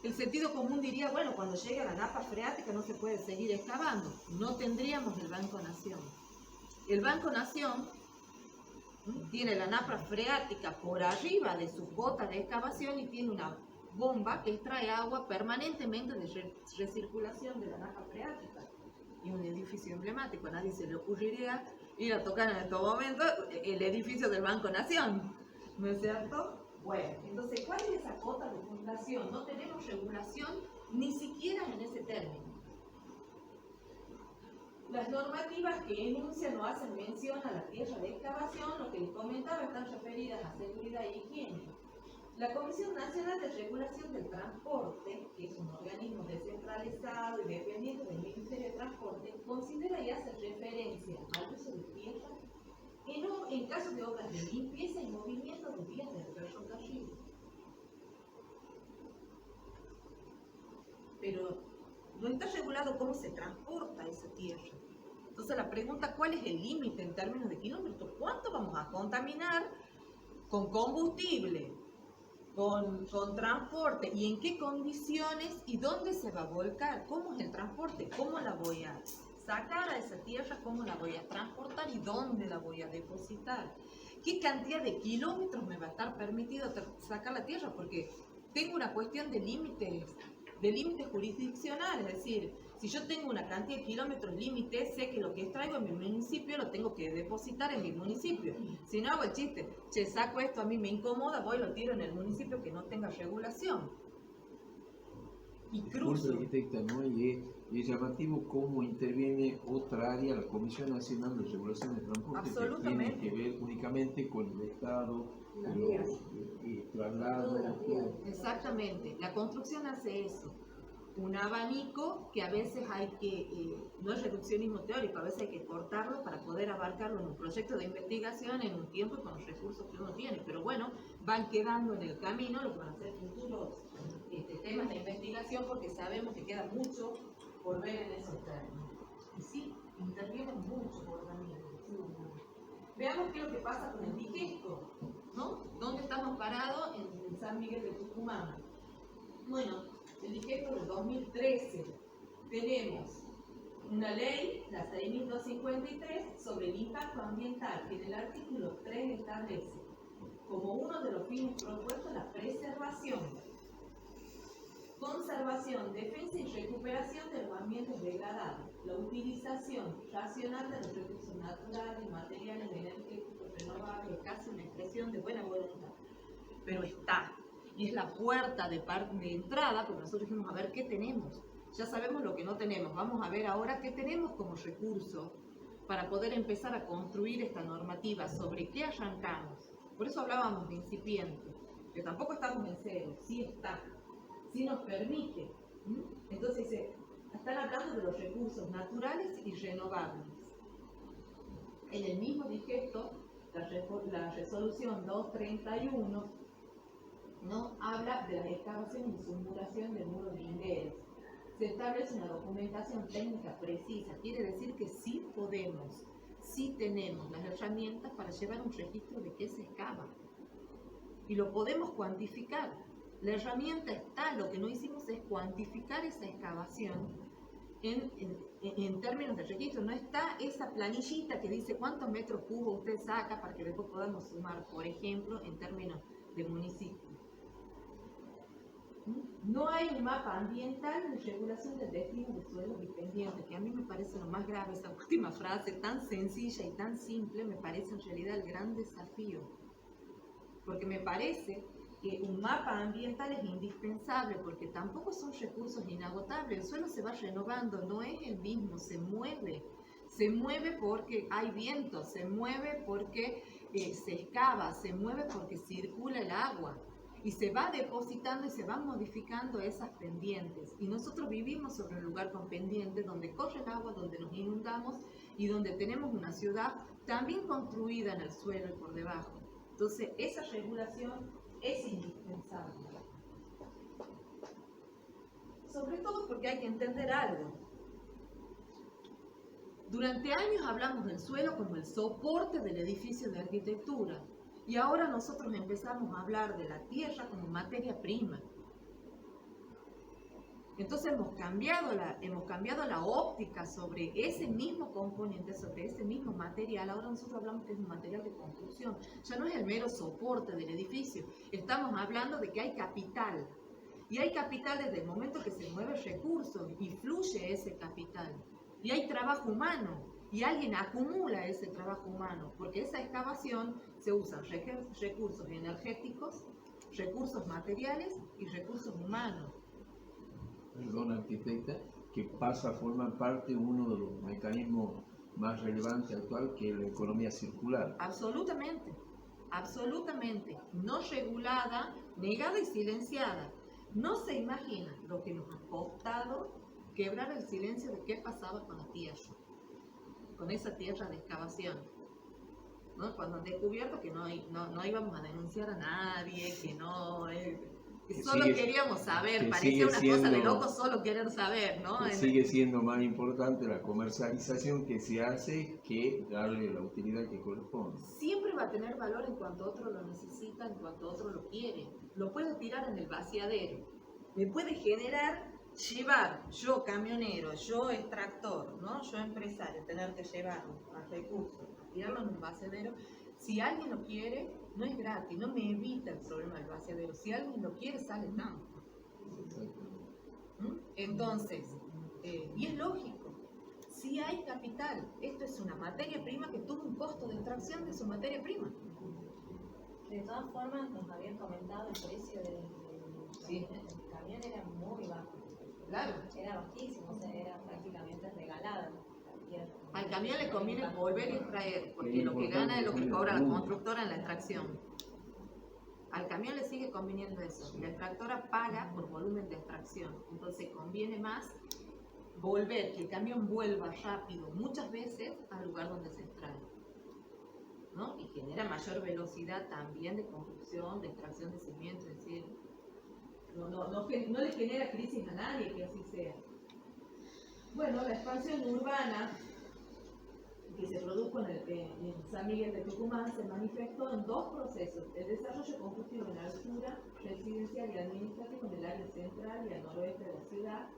El sentido común diría, bueno, cuando llegue a la napa freática no se puede seguir excavando. No tendríamos el Banco Nación. El Banco Nación tiene la napa freática por arriba de su cota de excavación y tiene una bomba que extrae agua permanentemente de recirculación de la napa freática. Y un edificio emblemático, a nadie se le ocurriría ir a tocar en estos momentos el edificio del Banco Nación, ¿no es cierto? Bueno, entonces, ¿cuál es esa cota de fundación? No tenemos regulación ni siquiera en ese término. Las normativas que enuncian o hacen mención a la tierra de excavación, lo que les comentaba, están referidas a seguridad y higiene. La Comisión Nacional de Regulación del Transporte, que es un organismo descentralizado y dependiente del Ministerio de Transporte, considera y hace referencia al uso de tierra en caso de obras de limpieza y movimiento de vías del ferrocarril. Pero no está regulado cómo se transporta esa tierra. Entonces la pregunta, ¿cuál es el límite en términos de kilómetros? ¿Cuánto vamos a contaminar con combustible, con transporte, y en qué condiciones y dónde se va a volcar? ¿Cómo es el transporte? ¿Cómo la voy a sacar a esa tierra? ¿Cómo la voy a transportar y dónde la voy a depositar? ¿Qué cantidad de kilómetros me va a estar permitido sacar la tierra? Porque tengo una cuestión de límites jurisdiccionales, es decir, si yo tengo una cantidad de kilómetros límite, sé que lo que extraigo en mi municipio lo tengo que depositar en mi municipio. Si no hago el chiste, saco esto, a mí me incomoda, voy y lo tiro en el municipio que no tenga regulación. Y cruzo. Arquitecta, ¿no? Y es llamativo cómo interviene otra área, la Comisión Nacional de Regulación de Transporte, que tiene que ver únicamente con el Estado, el traslado. Exactamente, la construcción hace eso. Un abanico que a veces hay que, no es reduccionismo teórico, a veces hay que cortarlo para poder abarcarlo en un proyecto de investigación en un tiempo y con los recursos que uno tiene. Pero bueno, van quedando en el camino lo que van a ser futuros temas de investigación, porque sabemos que queda mucho por ver en esos términos. Y sí, intervienen mucho organismos. Veamos qué es lo que pasa con el digesto, ¿no? ¿Dónde estamos parados? En San Miguel de Tucumán. Bueno, el digesto del 2013, tenemos una ley, la 6.253, sobre el impacto ambiental, que en el artículo 3 establece como uno de los fines propuestos la preservación conservación, defensa y recuperación de los ambientes degradados, la utilización racional de los recursos naturales, materiales, energéticos, renovables, casi una expresión de buena voluntad. Pero está, y es la puerta de entrada, porque nosotros dijimos, a ver, ¿qué tenemos? Ya sabemos lo que no tenemos, vamos a ver ahora qué tenemos como recurso para poder empezar a construir esta normativa, sobre qué arrancamos. Por eso hablábamos de incipiente, que tampoco estamos en cero, sí está, sí nos permite. Entonces, están hablando de los recursos naturales y renovables. En el mismo digesto, la resolución 231 ¿no? habla de las excavaciones y summuración del muro de Lingueres. Se establece una documentación técnica precisa, quiere decir que sí podemos, sí tenemos las herramientas para llevar un registro de qué se excava. Y lo podemos cuantificar. La herramienta está, lo que no hicimos es cuantificar esa excavación en términos de registro. No está esa planillita que dice cuántos metros cubos usted saca para que después podamos sumar, por ejemplo, en términos de municipio. No hay un mapa ambiental ni regulación del destino de suelos y pendientes, que a mí me parece lo más grave, esa última frase tan sencilla y tan simple, me parece en realidad el gran desafío. Porque me parece que un mapa ambiental es indispensable, porque tampoco son recursos inagotables, el suelo se va renovando, no es el mismo, se mueve porque hay viento, se mueve porque se excava, se mueve porque circula el agua. Y se va depositando y se van modificando esas pendientes. Y nosotros vivimos sobre un lugar con pendientes donde corre el agua, donde nos inundamos y donde tenemos una ciudad también construida en el suelo y por debajo. Entonces, esa regulación es indispensable. Sobre todo porque hay que entender algo. Durante años hablamos del suelo como el soporte del edificio de arquitectura. Y ahora nosotros empezamos a hablar de la tierra como materia prima. Entonces hemos cambiado la óptica sobre ese mismo componente, sobre ese mismo material. Ahora nosotros hablamos que es un material de construcción. Ya no es el mero soporte del edificio. Estamos hablando de que hay capital. Y hay capital desde el momento que se mueve recursos y fluye ese capital. Y hay trabajo humano. Y alguien acumula ese trabajo humano, porque esa excavación se usan recursos energéticos, recursos materiales y recursos humanos. Perdón, arquitecta, que pasa a formar parte de uno de los mecanismos más relevantes actual, que es la economía circular. Absolutamente, absolutamente, no regulada, negada y silenciada. No se imagina lo que nos ha costado quebrar el silencio de qué pasaba con la tierra, con esa tierra de excavación, ¿no? Cuando han descubierto que no íbamos a denunciar a nadie, que solo queríamos saber, parecía una cosa de loco solo querer saber, ¿no? Sigue siendo más importante la comercialización que se hace que darle la utilidad que corresponde. Siempre va a tener valor en cuanto otro lo necesita, en cuanto otro lo quiere. Lo puedo tirar en el vaciadero, me puede generar llevar, yo camionero, yo extractor, ¿no? Yo empresario, tener que llevarlo a recursos, tirarlo en un vaciadero. Si alguien lo quiere, no es gratis, no me evita el problema del vaciadero. Si alguien lo quiere, sale tanto. Entonces, y es lógico, si hay capital, esto es una materia prima que tuvo un costo de extracción de su materia prima. De todas formas, nos habían comentado el precio del camión era muy bajo. Claro. Era bajísimo, o sea, era prácticamente regalada la tierra. Al camión le conviene volver y extraer, porque lo que gana es lo que cobra la constructora en la extracción. Al camión le sigue conviniendo eso. La extractora paga por volumen de extracción. Entonces conviene más volver, que el camión vuelva rápido, muchas veces al lugar donde se extrae, ¿no? Y genera mayor velocidad también de construcción, de extracción de cimientos, es decir, no le genera crisis a nadie que así sea. Bueno, la expansión urbana que se produjo en San Miguel de Tucumán se manifestó en dos procesos: el desarrollo constructivo en la altura residencial y administrativo en el área central y al noroeste de la ciudad,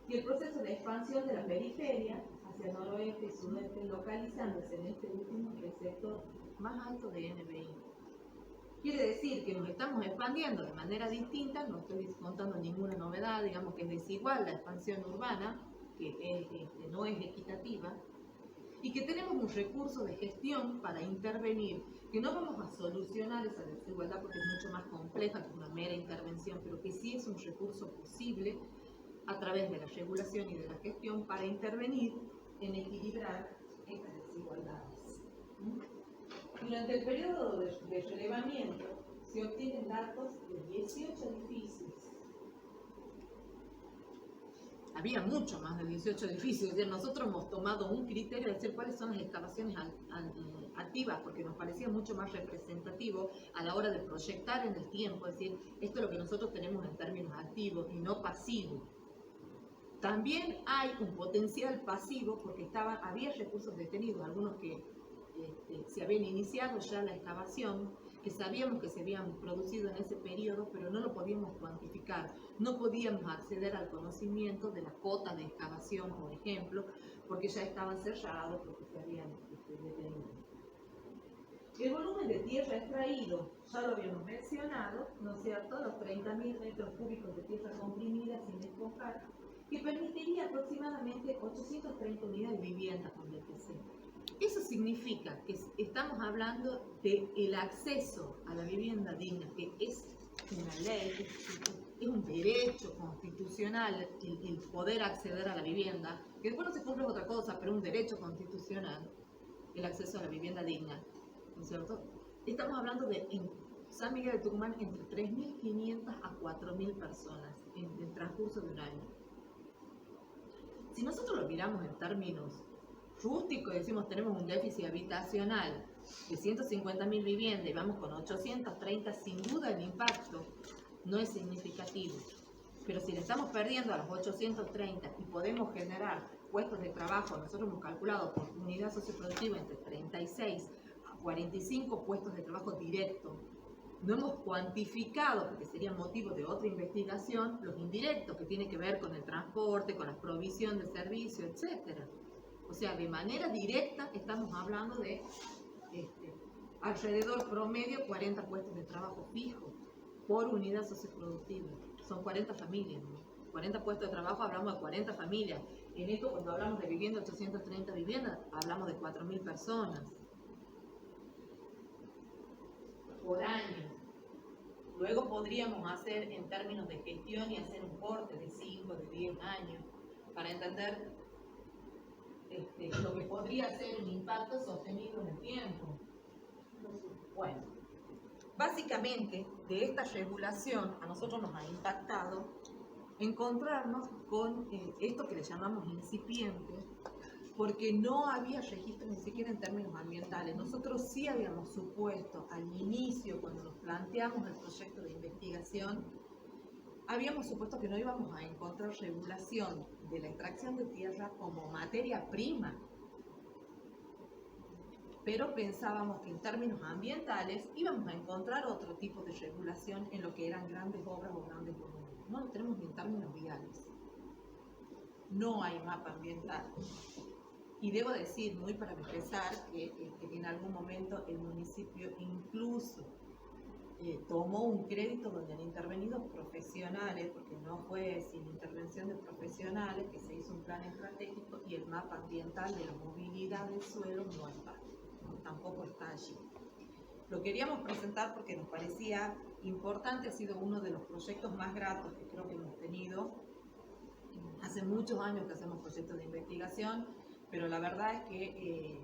y el proceso de expansión de la periferia hacia el noroeste y sudeste, localizándose en este último el sector más alto de NBI. Quiere decir que nos estamos expandiendo de manera distinta, no estoy contando ninguna novedad, digamos que es desigual la expansión urbana, que no es equitativa, y que tenemos un recurso de gestión para intervenir, que no vamos a solucionar esa desigualdad porque es mucho más compleja que una mera intervención, pero que sí es un recurso posible a través de la regulación y de la gestión para intervenir en equilibrar estas desigualdades. Durante el periodo de relevamiento se obtienen datos de 18 edificios. Había mucho más de 18 edificios, es decir, nosotros hemos tomado un criterio de decir cuáles son las excavaciones activas, porque nos parecía mucho más representativo a la hora de proyectar en el tiempo, es decir, esto es lo que nosotros tenemos en términos activos y no pasivos. También hay un potencial pasivo porque había recursos detenidos, algunos que se habían iniciado ya la excavación, que sabíamos que se habían producido en ese periodo, pero no lo podíamos cuantificar, no podíamos acceder al conocimiento de la cota de excavación, por ejemplo, porque ya estaban cerrados, porque se habían detenido. El volumen de tierra extraído, ya lo habíamos mencionado, ¿no es cierto?, los 30.000 metros cúbicos de tierra comprimida sin despojar, que permitiría aproximadamente 830 unidades de vivienda con BTC. Eso significa que estamos hablando del acceso a la vivienda digna, que es una ley, es un derecho constitucional el poder acceder a la vivienda, que después no se cumple otra cosa, pero un derecho constitucional, el acceso a la vivienda digna, ¿no es cierto? Estamos hablando de, en San Miguel de Tucumán, entre 3.500 a 4.000 personas en el transcurso de un año. Si nosotros lo miramos en términos rústico, decimos tenemos un déficit habitacional de 150.000 viviendas y vamos con 830, sin duda el impacto no es significativo. Pero si le estamos perdiendo a los 830 y podemos generar puestos de trabajo, nosotros hemos calculado por unidad socioproductiva entre 36 a 45 puestos de trabajo directos. No hemos cuantificado, porque sería motivo de otra investigación, los indirectos que tienen que ver con el transporte, con la provisión de servicios, etcétera. O sea, de manera directa estamos hablando de alrededor promedio 40 puestos de trabajo fijos por unidad socioproductiva. Son 40 familias, ¿no? 40 puestos de trabajo, hablamos de 40 familias. En esto, cuando hablamos de vivienda, 830 viviendas, hablamos de 4.000 personas por año. Luego podríamos hacer en términos de gestión y hacer un corte de 5, de 10 años para entender lo que podría ser un impacto sostenido en el tiempo. Bueno, básicamente de esta regulación a nosotros nos ha impactado encontrarnos con esto que le llamamos incipiente, porque no había registro ni siquiera en términos ambientales. Nosotros sí habíamos supuesto al inicio, cuando nos planteamos el proyecto de investigación, habíamos supuesto que no íbamos a encontrar regulación de la extracción de tierra como materia prima, pero pensábamos que en términos ambientales íbamos a encontrar otro tipo de regulación en lo que eran grandes obras o grandes volúmenes. No lo tenemos ni en términos viales. No hay mapa ambiental. Y debo decir, muy para empezar, que en algún momento el municipio incluso tomó un crédito donde han intervenido profesionales, porque no fue sin intervención de profesionales que se hizo un plan estratégico, y el mapa ambiental de la movilidad del suelo no está, tampoco está allí. Lo queríamos presentar porque nos parecía importante, ha sido uno de los proyectos más gratos que creo que hemos tenido. Hace muchos años que hacemos proyectos de investigación, pero la verdad es que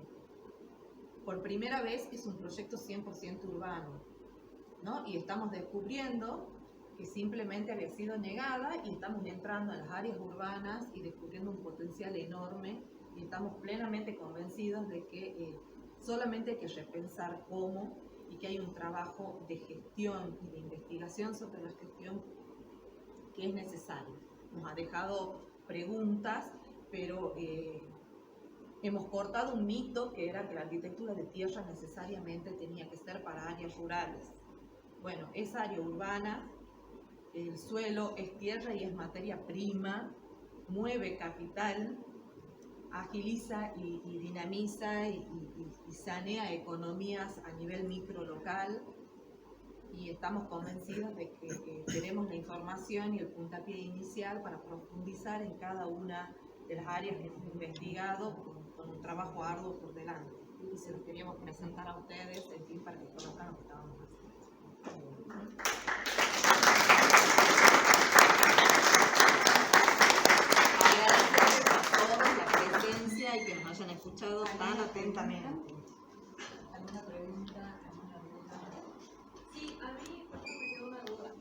por primera vez es un proyecto 100% urbano, ¿no? Y estamos descubriendo que simplemente había sido negada y estamos entrando a las áreas urbanas y descubriendo un potencial enorme, y estamos plenamente convencidos de que solamente hay que repensar cómo, y que hay un trabajo de gestión y de investigación sobre la gestión que es necesario. Nos ha dejado preguntas, pero hemos cortado un mito que era que la arquitectura de tierra necesariamente tenía que ser para áreas rurales. Bueno, es área urbana, el suelo es tierra y es materia prima, mueve capital, agiliza y dinamiza y sanea economías a nivel micro local. y estamos convencidos de que tenemos la información y el puntapié inicial para profundizar en cada una de las áreas que hemos investigado con un trabajo arduo por delante. Y se los queríamos presentar a ustedes, en fin, para que conozcan lo que estábamos haciendo. Y que nos hayan escuchado tan atentamente. ¿Alguna pregunta? Sí, a mí me quedó una duda.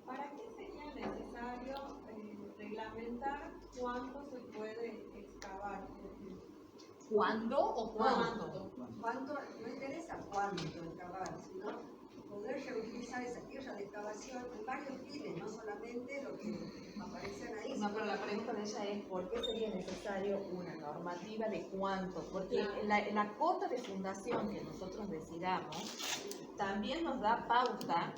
¿Para qué sería necesario reglamentar cuánto se puede excavar? ¿Cuándo o cuánto? ¿Cuánto? No interesa cuánto excavar, sino poder reutilizar esa tierra de excavación en varios fines, no solamente lo que aparecen ahí. No, pero la pregunta de ella es ¿por qué sería necesario una normativa de cuánto? Porque la cota de fundación que nosotros decidamos también nos da pauta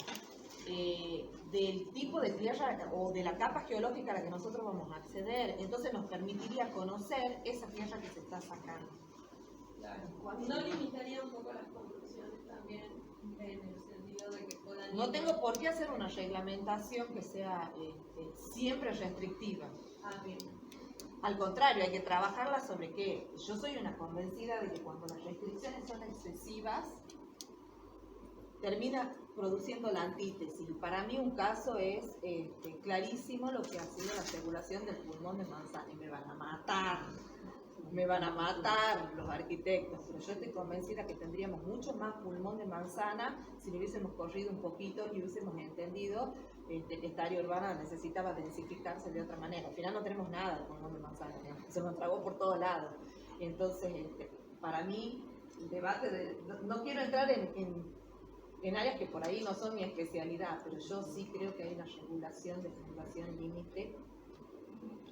del tipo de tierra o de la capa geológica a la que nosotros vamos a acceder. Entonces nos permitiría conocer esa tierra que se está sacando. Claro. ¿No limitaría un poco las construcciones también en el sentido de que puedan... No tengo por qué hacer una reglamentación que sea siempre restrictiva. Ah, bien. Al contrario, hay que trabajarla sobre qué. Yo soy una convencida de que cuando las restricciones son excesivas, termina produciendo la antítesis. Para mí un caso es clarísimo lo que ha sido la regulación del pulmón de manzana. Y me van a matar los arquitectos, pero yo estoy convencida que tendríamos mucho más pulmón de manzana si lo hubiésemos corrido un poquito y hubiésemos entendido que esta área urbana necesitaba densificarse de otra manera. Al final no tenemos nada de pulmón de manzana, se nos tragó por todos lados. Entonces, para mí, el debate no quiero entrar en áreas que por ahí no son mi especialidad, pero yo sí creo que hay una regulación de fundación límite,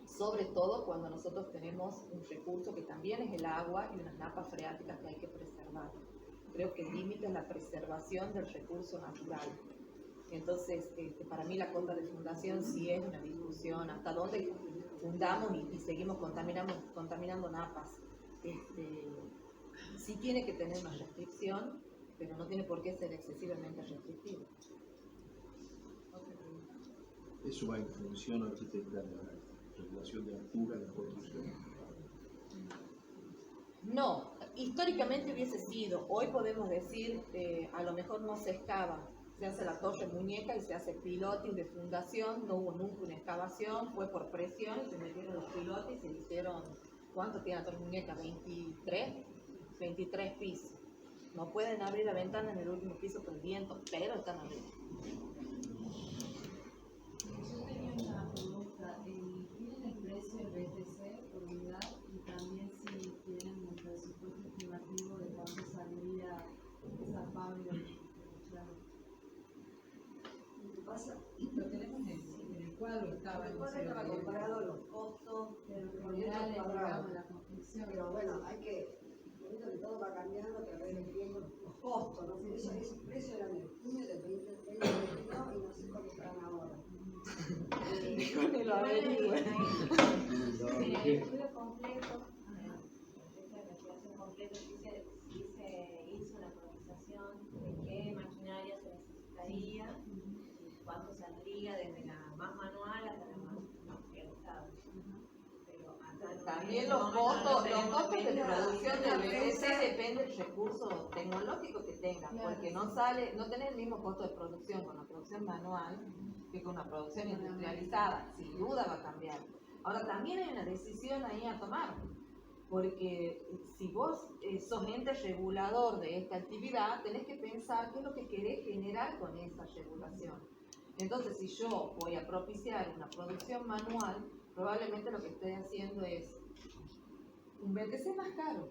sobre todo cuando nosotros tenemos un recurso que también es el agua y unas napas freáticas que hay que preservar. Creo que el límite es la preservación del recurso natural. Entonces, para mí la cota de fundación sí es una discusión, hasta dónde fundamos y seguimos contaminando napas. Sí tiene que tener una restricción, pero no tiene por qué ser excesivamente restrictivo. Eso va en función arquitectónica de la regulación de altura de la construcción. No, históricamente hubiese sido. Hoy podemos decir, a lo mejor no se excava. Se hace la torre muñeca y se hace piloting de fundación. No hubo nunca una excavación, fue por presión y se metieron los pilotes y se hicieron. ¿Cuánto tiene la torre muñeca? 23 pisos. No pueden abrir la ventana en el último piso por el viento, pero están arriba. Yo tenía una pregunta. ¿Tienen el precio del BTC por unidad? Y también si tienen el presupuesto estimativo de cuánto saldría esa fábrica. ¿Qué pasa? Lo tenemos en el cuadro, estaba en Después estaba comparado los costos Pero por por metro unidades, cuadrado. digamos, la construcción. Pero bueno, hay que, que todo va cambiando a través del tiempo, los costos, ¿no? Eso es el precio era de junio del 2022 y no sé cuánto están ahora. Con el averigüe. En el estudio completo, la investigación completa, sí se hizo una cotización de qué maquinaria se necesitaría y cuánto saldría desde la más manual hasta la más realizada. Pero hasta También los costos de producción del BTC depende del recurso tecnológico que tengan, porque no tenés el mismo costo de producción con la producción manual que con una producción industrializada. Sin duda va a cambiar. Ahora también hay una decisión ahí a tomar, porque si vos sos ente regulador de esta actividad, tenés que pensar qué es lo que querés generar con esa regulación. Entonces, si yo voy a propiciar una producción manual, probablemente lo que estoy haciendo es un BTC más caro,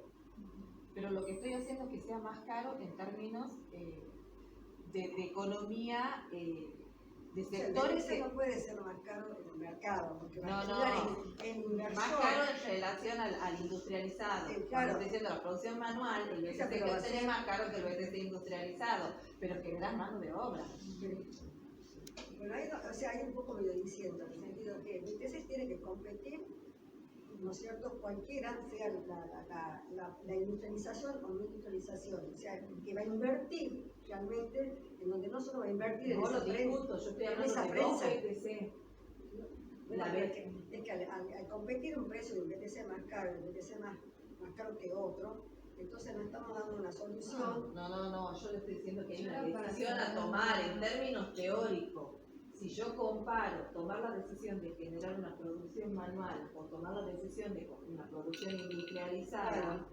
pero lo que estoy haciendo es que sea más caro en términos de economía, de sectores que no puede ser más caro en el mercado, porque va No, a no. ayudar en inversión. más caro en relación al industrializado. Claro. Cuando estoy diciendo la producción manual, el BTC Esa que aprobación. es más caro que el BTC industrializado, pero generas mano de obra. Bueno, hay un poco medio diciendo, en el sentido que el BTC tiene que competir ¿no es cierto?, cualquiera sea la industrialización o no industrialización, o sea, que va a invertir realmente, en donde no solo va a invertir en No esa lo prensa, discuto, yo estoy en hablando esa de prensa. dos BTC. Bueno, La es que al competir un precio de un BTC más caro, un BTC más caro que otro, entonces no estamos dando una solución. No, yo le estoy diciendo que hay una Yo para decisión a cerrar- tomar en términos teóricos. Si yo comparo tomar la decisión de generar una producción manual o tomar la decisión de una producción industrializada, Claro.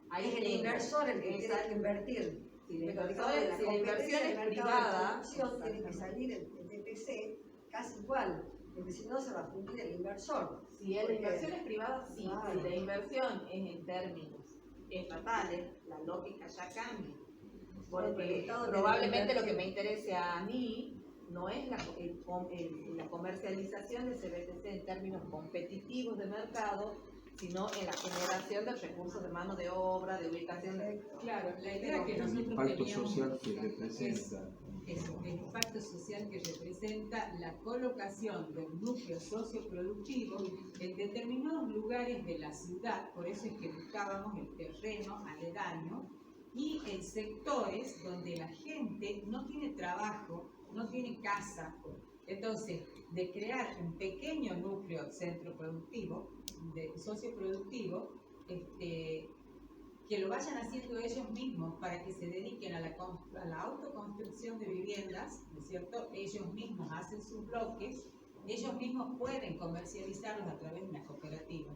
ahí Es el tengo inversor el que esa- tiene que invertir. Si la Pero inversión, digamos, si la inversión competencia es del mercado de privada, producción tiene que salir el BTC casi igual, porque si no se va a fundir el inversor. si la Porque- inversión es privada, sí. Claro. Si la inversión es en términos estatales, la lógica ya cambia. Pero el Porque Estado probablemente tiene lo que que me interese a mí no es la comercialización de ese BTC en términos competitivos de mercado, sino en la generación de recursos de mano de obra, de ubicación de... Claro, la idea que El nosotros impacto teníamos social que representa. eso, el impacto social que representa la colocación de un núcleo socioproductivo en determinados lugares de la ciudad, por eso es que buscábamos el terreno aledaño, y en sectores donde la gente no tiene trabajo, no tiene casa. Entonces, de crear un pequeño núcleo centro productivo, socioproductivo, que lo vayan haciendo ellos mismos para que se dediquen a la autoconstrucción de viviendas, ¿no es cierto? Ellos mismos hacen sus bloques, ellos mismos pueden comercializarlos a través de una cooperativa.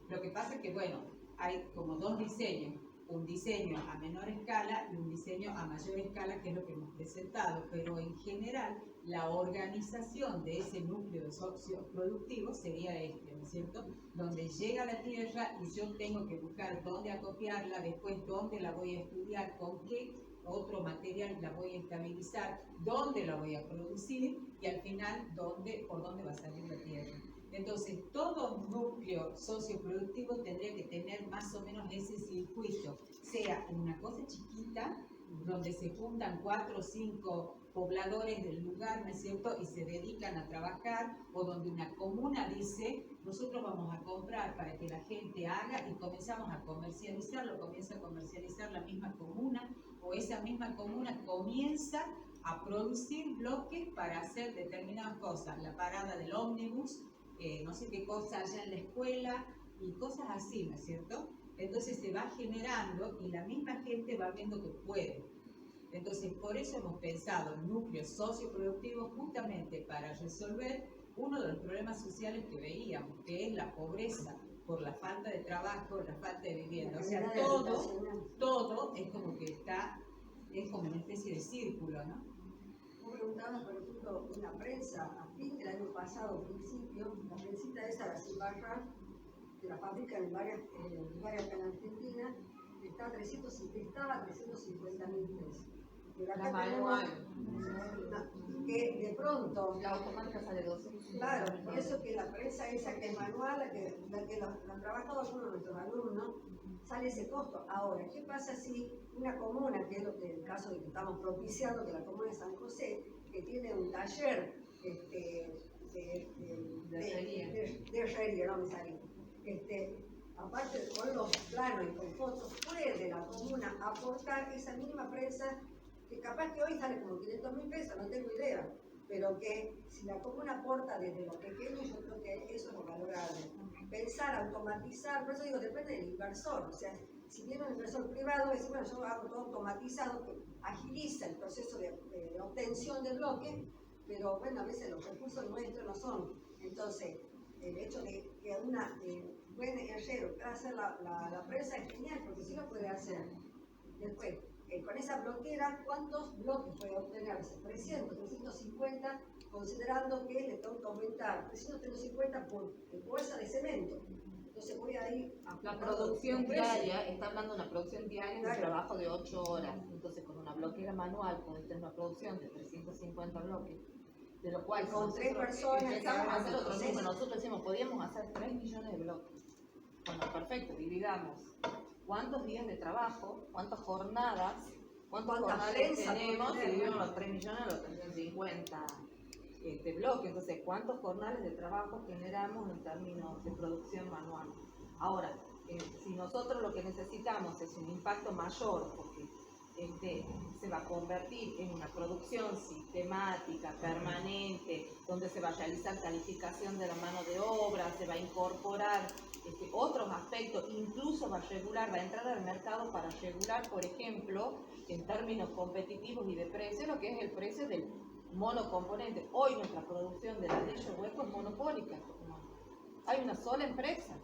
Lo que pasa es que, bueno, hay como dos diseños, un diseño a menor escala y un diseño a mayor escala, que es lo que hemos presentado, pero en general la organización de ese núcleo socioproductivo sería ¿no es cierto? Donde llega la tierra y yo tengo que buscar dónde acopiarla, después dónde la voy a estudiar, con qué otro material la voy a estabilizar, dónde la voy a producir y al final por dónde va a salir la tierra. Entonces, todo núcleo socioproductivo tendría que tener más o menos ese circuito, sea una cosa chiquita, donde se juntan 4 o 5 pobladores del lugar, ¿no es cierto?, y se dedican a trabajar, o donde una comuna dice, nosotros vamos a comprar para que la gente haga y comenzamos a comercializarlo, comienza a comercializar la misma comuna, o esa misma comuna comienza a producir bloques para hacer determinadas cosas, la parada del ómnibus, no sé qué cosa allá en la escuela y cosas así, ¿no es cierto? Entonces se va generando y la misma gente va viendo que puede. Entonces por eso hemos pensado en núcleos socioproductivos justamente para resolver uno de los problemas sociales que veíamos, que es la pobreza por la falta de trabajo, la falta de vivienda. O sea, todo es como que es como una especie de círculo, ¿no? Vos preguntabas, por ejemplo, en la prensa, a fin del año pasado, principio, la prensita esa, la Silbarra, que la fabrican en varias acá en Argentina, estaba a 350.000 pesos. Pero acá La tenemos manual. que de pronto, La automática sale 12. claro, por eso que la prensa esa que es manual, la que la han trabajado algunos de nuestros alumnos, sale ese costo. Ahora, ¿qué pasa si una comuna, que es el caso de que estamos propiciando, que la comuna de San José, que tiene un taller de herrería, no me salió, aparte con los planos y con fotos, puede la comuna aportar esa mínima prensa, que capaz que hoy sale como 500.000 pesos, no tengo idea, pero que si la comuna aporta desde lo pequeño, yo creo que eso es lo valorable. Pensar, automatizar, por eso digo, depende del inversor, o sea, si viene un inversor privado, dice, bueno, yo hago todo automatizado, que agiliza el proceso de obtención del bloque, pero bueno, a veces los recursos nuestros no son. Entonces, el hecho de que una buen herrero pueda hacer la prensa es genial, porque sí lo puede hacer. Después, con esa bloquera, ¿cuántos bloques puede obtenerse? 300, 350, considerando que le tengo que aumentar 300, 350 por bolsa de cemento. Entonces voy a ir a La producción diaria, está hablando de una producción diaria de un trabajo de 8 horas. Entonces, con una bloquera manual, puede tener una producción de 350 bloques. De lo cual, con 3 personas empezamos a hacer otro proceso. número. Nosotros decimos, podíamos hacer 3 millones de bloques. Bueno, perfecto, dividamos. ¿Cuántos días de trabajo? ¿Cuántas jornadas? ¿Cuántas jornadas prensa tenemos? por Y tener? dividimos los 3 millones a los 350 bloque. Entonces, ¿cuántos jornales de trabajo generamos en términos de producción manual? Ahora, si nosotros lo que necesitamos es un impacto mayor, porque se va a convertir en una producción sistemática, permanente, donde se va a realizar calificación de la mano de obra, se va a incorporar otros aspectos, incluso va a entrar al mercado para regular, por ejemplo, en términos competitivos y de precio, lo que es el precio del monocomponente. Hoy nuestra producción de ladrillo hueco es monopólica. Hay una sola empresa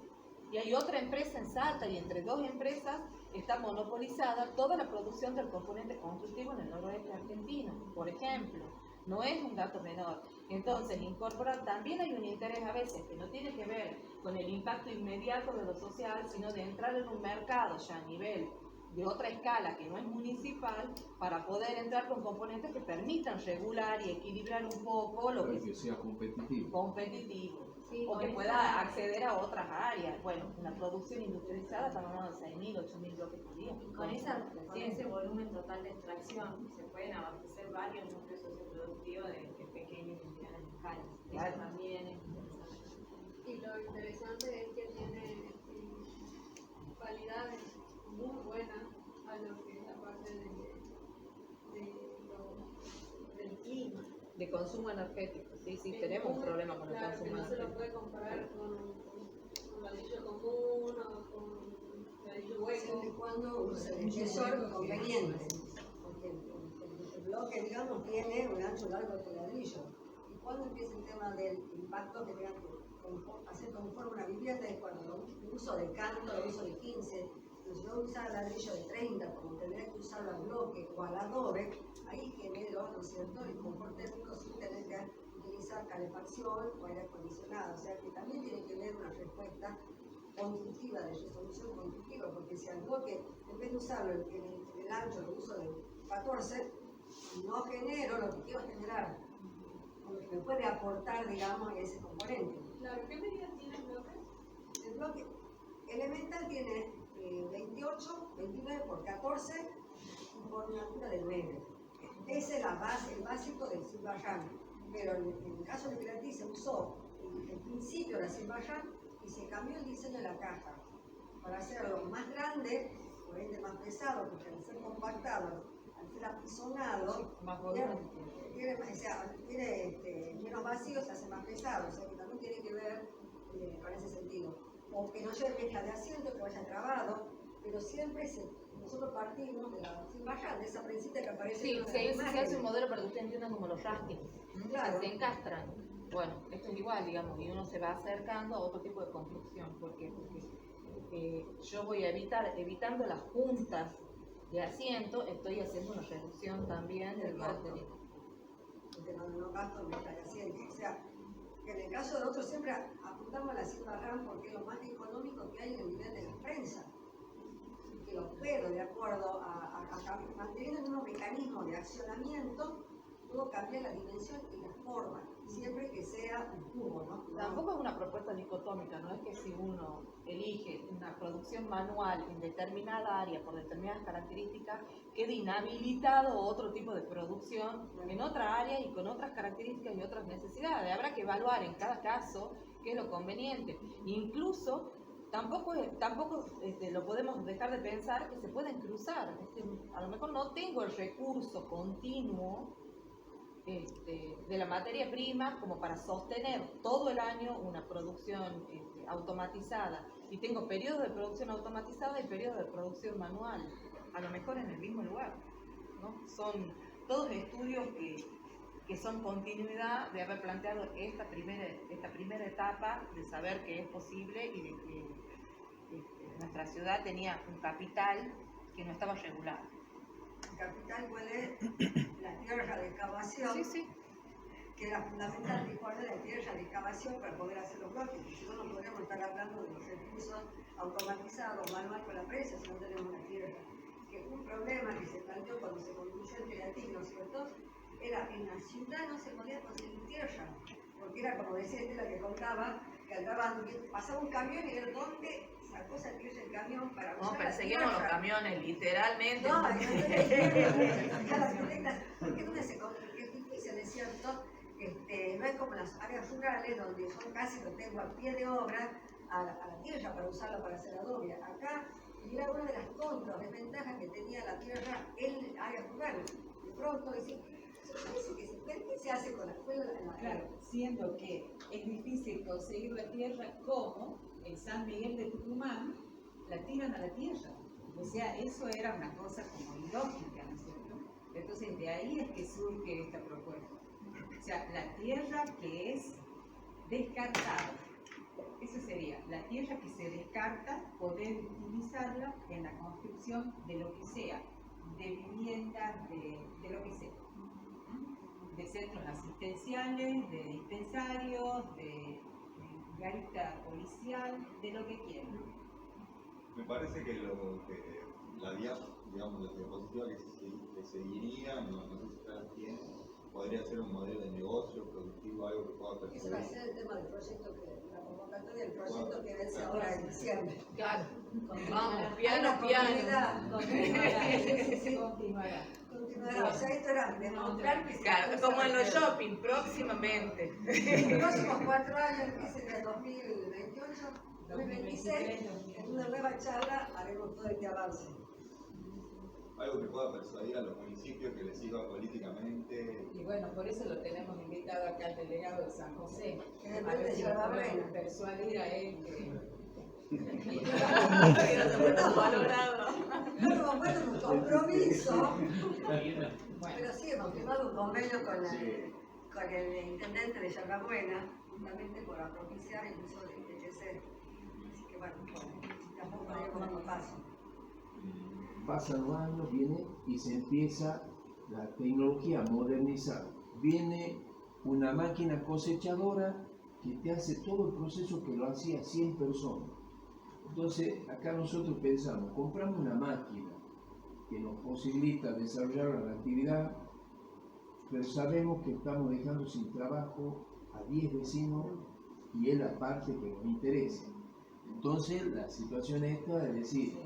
y hay otra empresa en Salta, y entre dos empresas está monopolizada toda la producción del componente constructivo en el noroeste argentino, por ejemplo. No es un dato menor. Entonces, incorporar, también hay un interés a veces que no tiene que ver con el impacto inmediato de lo social, sino de entrar en un mercado ya a nivel de otra escala que no es municipal, para poder entrar con componentes que permitan regular y equilibrar un poco lo que sea competitivo. Sí, o que pueda acceder a otras áreas. Bueno, una producción industrializada estamos hablando de 6.000, 8.000 bloques por día. Con ese volumen total de extracción se pueden abastecer varios núcleos socioproductivos de pequeñas y medianas escalas. Claro. Eso también es interesante. Y lo interesante es que tiene cualidades muy buenas a lo que es la parte del clima. De consumo energético, sí, tenemos un problema con el consumo energético. Claro, que no se lo energético. puede comparar con ladrillo común o con ladrillo hueco. Siempre y cuando use el espesor conveniente. Porque el bloque, digamos, tiene un ancho largo de ladrillo. Y cuando empieza el tema del impacto que tenga que hacer conforme una vivienda, es cuando el uso de canto, el uso de 15, si no usa ladrillo de 30, como tendría que usarlo al bloque o al adobe, ahí genero, ¿no es cierto?, el confort térmico sin tener que utilizar calefacción o aire acondicionado. O sea que también tiene que ver una respuesta constructiva, de resolución constructiva, porque si al bloque, en vez de usarlo en el ancho, lo uso de 14, no genero lo que quiero generar, lo que me puede aportar, digamos, ese componente. Claro, ¿qué medida tiene el bloque? El bloque elemental tiene 28, 29 por 14 y por una altura de 9. Esa es la base, el básico del Silvayan. Pero en el caso de Pirati se usó el principio de la Silvayan y se cambió el diseño de la caja para hacerlo más grande, por ende más pesado, porque al ser compactado, al ser apisonado, tiene menos vacío, se hace más pesado. O sea que también tiene que ver con ese sentido. O que no lleve mezcla de asiento, que vaya trabado, pero siempre nosotros partimos de la Silvayan, de esa principio que aparece Sí, en se hace un modelo para que ustedes entiendan como los rastings, Claro. que se encastran. Bueno, esto es igual, digamos, y uno se va acercando a otro tipo de construcción. Porque yo voy evitando las juntas de asiento, estoy haciendo una reducción también del material. Porque no gasto mezcla de asiento. O sea, que en el caso de otros siempre apuntamos a la Silvayan porque es lo más económico que hay en el nivel de la prensa. Que lo puedo, de acuerdo manteniendo el mismo mecanismo de accionamiento, puedo cambiar la dimensión y la forma, siempre que sea un cubo, ¿no? Tampoco es una propuesta dicotómica, no es que si uno elige una producción manual en determinada área por determinadas características, quede inhabilitado otro tipo de producción en otra área y con otras características y otras necesidades. Habrá que evaluar en cada caso qué es lo conveniente. Incluso tampoco lo podemos dejar de pensar que se pueden cruzar. A lo mejor no tengo el recurso continuo de la materia prima como para sostener todo el año una producción automatizada, y tengo periodos de producción automatizada y periodos de producción manual, a lo mejor en el mismo lugar, ¿no? Son todos estudios que son continuidad de haber planteado esta primera etapa, de saber que es posible y de que nuestra ciudad tenía un capital que no estaba regulado. El capital puede la tierra de excavación, Sí. que era fundamental disponer de la tierra de excavación para poder hacer los bloques, si no, no podríamos estar hablando de los recursos automatizados, manual con la prensa, si no tenemos la tierra. Que un problema que se planteó cuando se construyó el Pirati, ¿no es cierto?, era en la ciudad no se podía conseguir tierra, porque era como decía la que contaba, que andaban, pasaba un camión y era donde sacó esa tierra el camión para usar. No, perseguimos los camiones, literalmente. Porque donde se construye, es difícil, es cierto, No es como las áreas rurales donde yo casi lo tengo a pie de obra a la tierra para usarla para hacer adobia. Acá era una de las contras, desventajas que tenía la tierra en áreas rurales. De pronto decir, ¿qué se hace con la escuela? Claro, siendo que es difícil conseguir la tierra, como en San Miguel de Tucumán la tiran a la tierra. O sea, eso era una cosa como ilógica, ¿no es cierto? Entonces, de ahí es que surge esta propuesta. O sea, la tierra que es descartada. Eso sería, la tierra que se descarta, poder utilizarla en la construcción de lo que sea, de viviendas, de lo que sea. De centros asistenciales, de dispensarios, de garita policial, de lo que quieran. Me parece que la diapositiva que seguiría, no sé si ustedes tienen, podría ser un modelo de negocio productivo, algo que pueda perseguir. Ese va a ser el tema del proyecto, la convocatoria del proyecto que vence ahora en diciembre. Claro, vamos, Piano, piano. Continuará. Continuará. O sea, esto era demostrar que Claro, como en los shopping, próximamente. los próximos 4 años, que es el 2028, 2026, en una nueva charla haremos todo este avance. Algo que pueda persuadir a los municipios que les sirva políticamente. Y bueno, por eso lo tenemos invitado acá al delegado de San José. Que A depende ver de si Yerba lo podemos Buena. persuadir a él que... No nos bueno un compromiso, pero sí hemos firmado un convenio con el intendente de Yerba Buena, justamente por propiciar el uso del ITC. Así que bueno, tampoco haremos dando paso. Pasan los años, viene y se empieza la tecnología a modernizar. Viene una máquina cosechadora que te hace todo el proceso que lo hacía 100 personas. Entonces, acá nosotros pensamos, compramos una máquina que nos posibilita desarrollar la actividad, pero sabemos que estamos dejando sin trabajo a 10 vecinos y es la parte que nos interesa. Entonces, la situación esta es decir,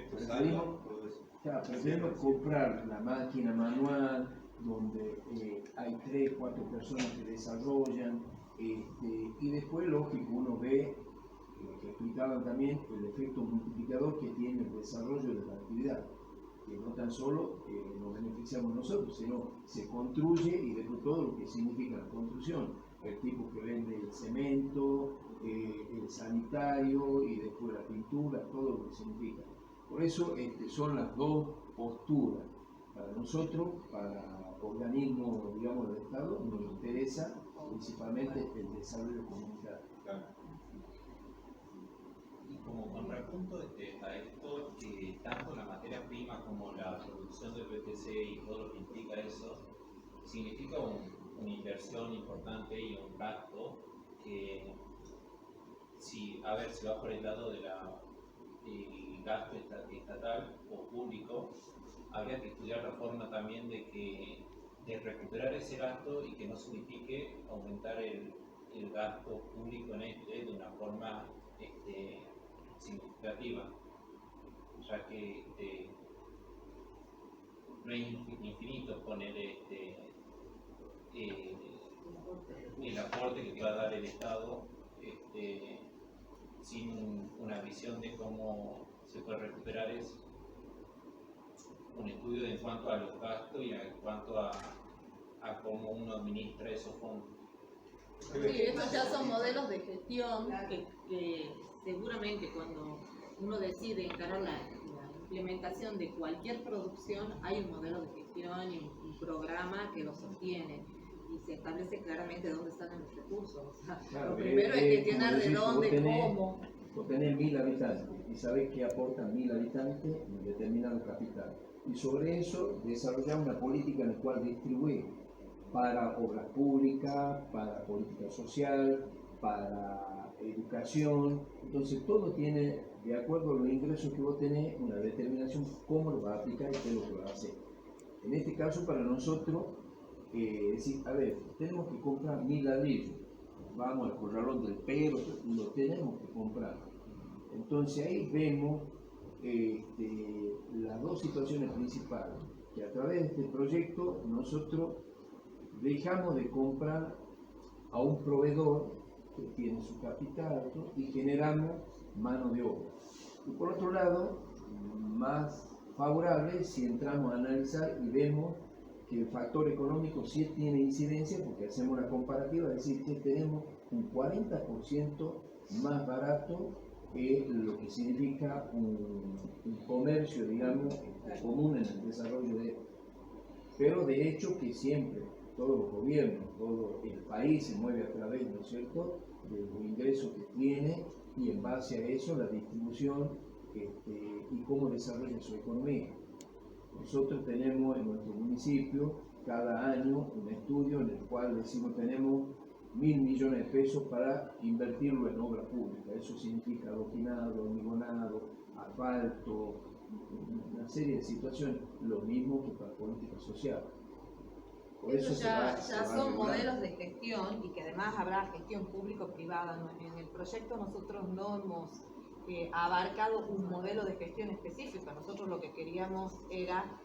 preferimos comprar la máquina manual donde hay 3, 4 personas que desarrollan y después, lógico, uno ve lo que explicaban también, el efecto multiplicador que tiene el desarrollo de la actividad, que no tan solo nos beneficiamos nosotros, sino se construye y después todo lo que significa la construcción, el tipo que vende el cemento, el sanitario y después la pintura, todo lo que significa. Por eso son las dos posturas. Para nosotros, para organismos, digamos, del Estado, nos interesa principalmente el desarrollo comunitario. Y como contrapunto a esto, tanto la materia prima como la producción del BTC y todo lo que implica eso, significa una inversión importante y un gasto que, si va por el lado del gasto estatal o público, habría que estudiar la forma también de recuperar ese gasto y que no signifique aumentar el gasto público en de una forma significativa, ya que no es infinito poner el aporte que pueda dar el Estado sin una visión de cómo se puede recuperar eso. Un estudio en cuanto a los gastos y en cuanto a cómo uno administra esos fondos. Sí, estos ya son modelos de gestión que seguramente cuando uno decide encarar la implementación de cualquier producción, hay un modelo de gestión y un programa que lo sostiene y se establece claramente dónde están los recursos. O sea, Claro, lo primero hay que gestionar de dónde, cómo. Vos tenés 1000 habitantes y sabés que aportan 1000 habitantes en determinado capital. Y sobre eso desarrollar una política en la cual distribuir para obras públicas, para política social, para educación. Entonces todo tiene, de acuerdo a los ingresos que vos tenés, una determinación cómo lo va a aplicar y qué es lo que va a hacer. En este caso para nosotros, decir, a ver, tenemos que comprar 1000 ladrillos, vamos al corralón del perro, lo tenemos que comprar. Entonces ahí vemos las dos situaciones principales, que a través de este proyecto nosotros dejamos de comprar a un proveedor que tiene su capital, ¿no? Y generamos mano de obra. Y por otro lado, más favorable si entramos a analizar y vemos que el factor económico sí tiene incidencia, porque hacemos una comparativa, es decir, que tenemos un 40% más barato que lo que significa un comercio, digamos, común en el desarrollo de... Pero de hecho que siempre todos los gobiernos, todo el país se mueve a través, ¿no es cierto?, de los ingresos que tiene y en base a eso la distribución y cómo desarrolla su economía. Nosotros tenemos en nuestro municipio cada año un estudio en el cual decimos tenemos 1.000 millones de pesos para invertirlo en obra pública. Eso significa adoquinado, hormigonado, asfalto, una serie de situaciones, lo mismo que para política social. Por Eso eso ya se va son regulando. modelos de gestión y que además habrá gestión público-privada. En el proyecto nosotros no hemos abarcado un modelo de gestión específico. Nosotros lo que queríamos era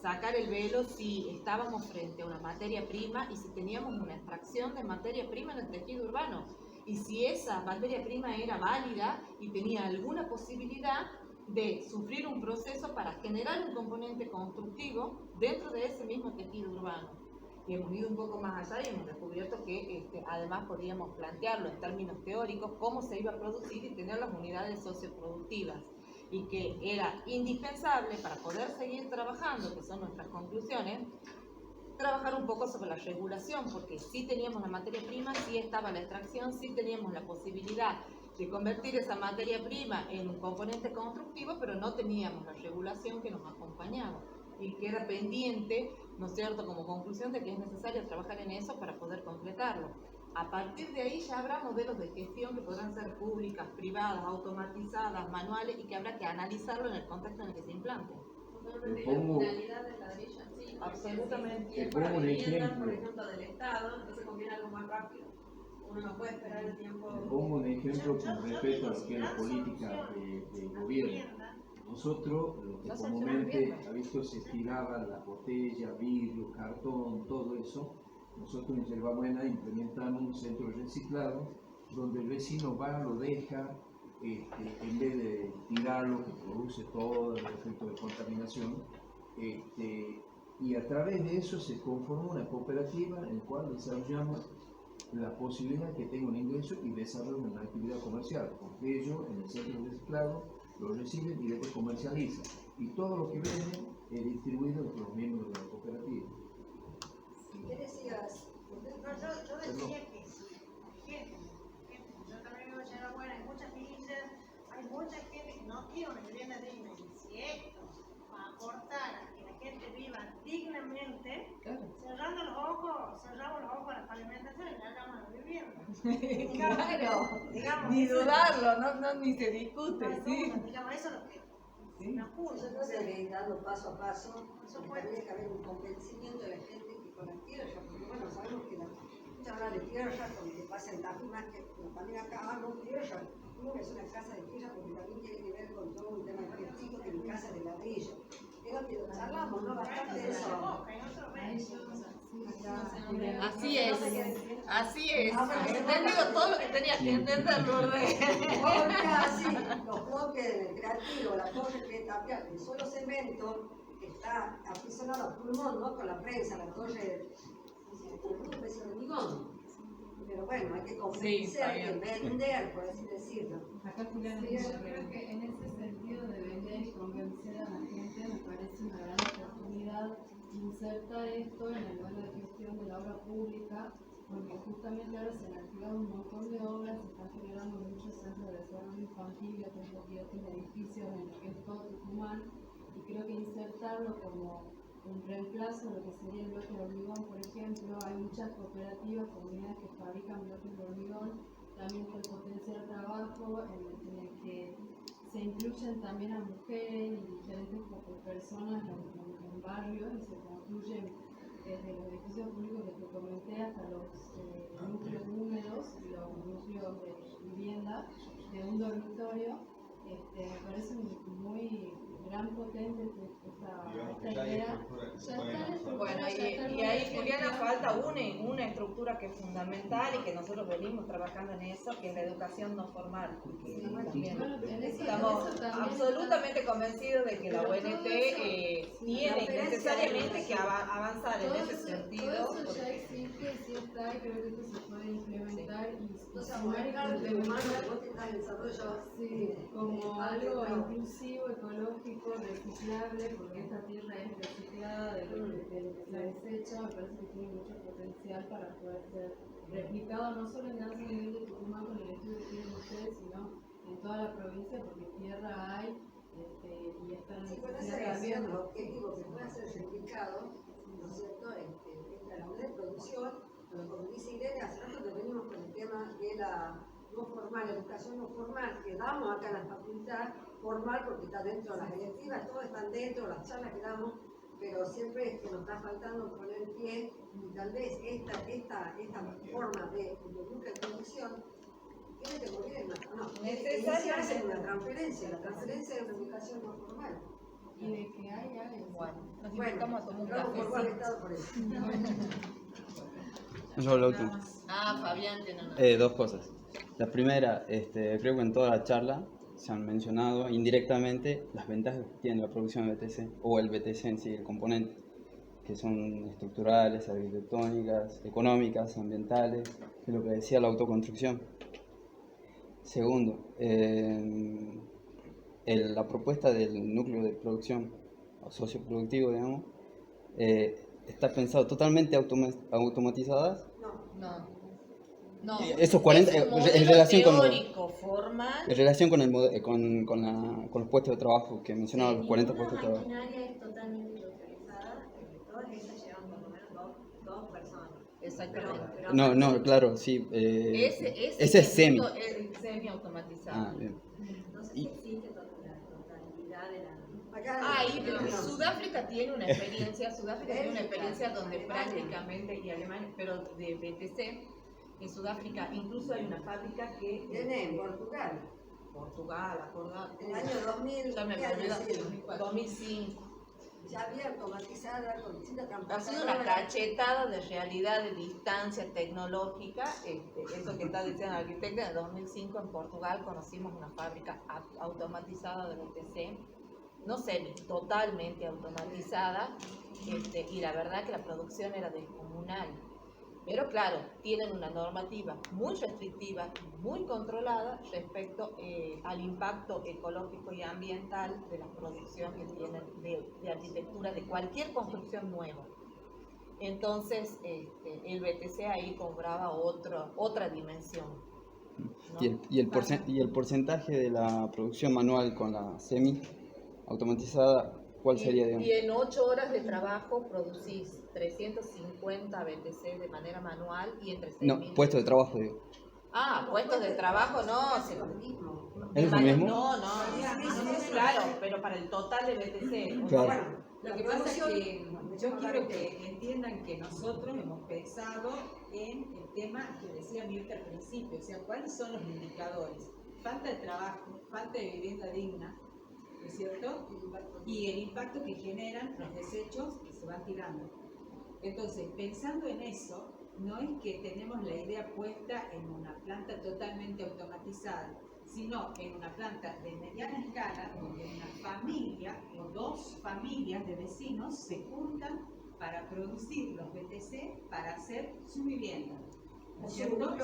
sacar el velo si estábamos frente a una materia prima y si teníamos una extracción de materia prima en el tejido urbano. Y si esa materia prima era válida y tenía alguna posibilidad de sufrir un proceso para generar un componente constructivo dentro de ese mismo tejido urbano. Y hemos ido un poco más allá y hemos descubierto que además podíamos plantearlo en términos teóricos cómo se iba a producir y tener las unidades socioproductivas, y que era indispensable para poder seguir trabajando, que son nuestras conclusiones, trabajar un poco sobre la regulación, porque sí teníamos la materia prima, sí estaba la extracción, sí teníamos la posibilidad de convertir esa materia prima en un componente constructivo, pero no teníamos la regulación que nos acompañaba y que era pendiente, ¿no es cierto?, como conclusión de que es necesario trabajar en eso para poder completarlo. A partir de ahí ya habrá modelos de gestión que podrán ser públicas, privadas, automatizadas, manuales, y que habrá que analizarlo en el contexto en el que se implante. Te pongo, absolutamente. Te pongo un ejemplo. Por ejemplo, del Estado, entonces conviene algo más rápido. Uno no puede esperar el tiempo. Te pongo un ejemplo con respecto a lo que es la política de gobierno. Nosotros, lo que comúnmente ha visto se tiraban las botellas, vidrio, cartón, todo eso, nosotros en Yerba Buena implementamos un centro de reciclado donde el vecino va, lo deja, en vez de tirarlo, que produce todo el efecto de contaminación, y a través de eso se conformó una cooperativa en la cual desarrollamos la posibilidad que tenga un ingreso y desarrollen una actividad comercial, porque ellos en el centro de reciclado lo reciben y después comercializan, y todo lo que venden es distribuido entre los miembros de la cooperativa. ¿Qué decías? Yo decía que sí, yo también vivo en Yerba Buena, hay muchas villas, hay mucha gente que no tiene una vivienda digna, y si esto va a aportar a que la gente viva dignamente, cerramos los ojos a la pavimentación y largamos la vivienda. Claro, digamos, ni dudarlo, ni se discute, no, ¿sí? digamos, eso es lo que nos Yo ocurre. no sé que ir dando paso a paso, tendría que haber un convencimiento de la gente que con las tierras, porque bueno, sabemos que muchas hablan de tierra, con lo que pasa en Tapimas, que también acá hablamos tierra. Uno es una casa de tierra porque también tiene que ver con todo un tema artístico que mi casa de ladrillo. Creo que lo charlamos, ¿no? Bastante de eso. Así es, entendido todo lo que tenía que entender, Lourdes. Así, los bloques del creativo, la torre que tapiar, el suelo cemento, que está apisonado a pulmón, ¿no? Con la prensa, la torre, un precio de hormigón. Pero bueno, hay que convencer, hay que vender, por así decirlo. Sí, yo creo que en ese sentido de vender y convencer a la gente me parece una gran oportunidad insertar esto en el modelo de gestión de la obra pública, porque justamente ahora se han activado un montón de obras, se están generando muchos centros de desarrollo infantil y otros edificios en lo que es todo Tucumán, y creo que insertarlo como un reemplazo de lo que sería el bloque de hormigón, por ejemplo. Hay muchas cooperativas, comunidades que fabrican bloques de hormigón, también por potenciar trabajo en el que se incluyen también a mujeres y diferentes personas en barrios, y se construyen desde los edificios públicos que te comenté hasta los núcleos húmedos y los núcleos de vivienda de un dormitorio. Me parece muy gran potente este Digamos que esta ya hay idea. estructuras que se Ya pueden está la hacer. Bueno, y ahí, Juliana, falta una estructura que es fundamental y que nosotros venimos trabajando en eso, que es la educación no formal. Porque también Bueno, en eso estamos también absolutamente convencidos de que la Pero ONT todo eso, tiene necesariamente que avanzar en ese sentido. Todo eso ya existe, sí está, y creo que esto se puede implementar y Entonces, sumar y abarcar de humano complementar. que vos tengas el desarrollo Sí, como algo claro. inclusivo, ecológico, reciclable, porque esta tierra es reciclada de lo que se desecha, me parece que tiene mucho potencial para poder ser replicado no solo en el nivel de Tucumán con el estudio que tienen ustedes, sino en toda la provincia, porque tierra hay y está en Sí, puede necesidad ser también. el objetivo que pueda ser replicado, ¿no es cierto?, entre la unidad de producción, pero como dice Irene, hace rato que venimos con el tema de la no formal, educación no formal, que damos acá en la facultad, formal porque está dentro de las electivas, todos están dentro, las charlas que damos, pero siempre es que nos está faltando poner pie y tal vez esta forma de núcleo de producción tiene que morir en iniciarse en una transferencia, la transferencia de una educación no formal. Y de que hay. Bueno, nos Bueno, invitamos a tomar un entramos por café. cuál estado por eso. Yo hablo último. Fabián tiene una. Dos cosas. La primera, creo que en toda la charla se han mencionado indirectamente las ventajas que tiene la producción de BTC, o el BTC en sí, el componente, que son estructurales, arquitectónicas, económicas, ambientales, que es lo que decía la autoconstrucción. Segundo, la propuesta del núcleo de producción, o socioproductivo, digamos, está pensado totalmente automatizada. No, Esos 40 es un en modelo relación teórico, formal. En relación con los puestos de trabajo que mencionaba, los 40 puestos de trabajo. La maquinaria es totalmente industrializada, todas esas llevan por lo menos dos personas. Exactamente. Pero No, claro, sí. Ese es semi. Es semi-automatizado. Ah, bien. no sé si existe la totalidad de la... Sudáfrica tiene una experiencia, donde prácticamente, y Alemania, pero de BTC, en Sudáfrica incluso hay una fábrica que Tiene en Portugal. Acordate. En el año 2000, Ya me ¿qué año olvidé, es? 2005. Ya había automatizada con distintas Ha sido una cachetada de realidad, de distancia tecnológica. Eso que está diciendo el arquitecto, en el 2005 en Portugal conocimos una fábrica automatizada de BTC, no semi, totalmente automatizada, y la verdad que la producción era descomunal. Pero claro, tienen una normativa muy restrictiva, muy controlada respecto al impacto ecológico y ambiental de la producción que tienen de arquitectura, de cualquier construcción nueva. Entonces, el BTC ahí cobraba otra dimensión, ¿no? Y el porcentaje de la producción manual con la semi automatizada, ¿cuál sería? Y en 8 horas de trabajo producís 350 BTC de manera manual y entre 6.000. No, puestos de trabajo, digo. Puestos de trabajo no. ¿Es lo mismo? No, claro, pero para el total de BTC. Claro. Lo que pasa es que yo quiero que entiendan que nosotros hemos pensado en el tema que decía Mirta al principio, o sea, cuáles son los indicadores. Falta de trabajo, falta de vivienda digna, ¿no es cierto? Y el impacto que generan los desechos que se van tirando. Entonces, pensando en eso, no es que tenemos la idea puesta en una planta totalmente automatizada, sino en una planta de mediana escala donde una familia o dos familias de vecinos se juntan para producir los BTC para hacer su vivienda. ¿No es cierto?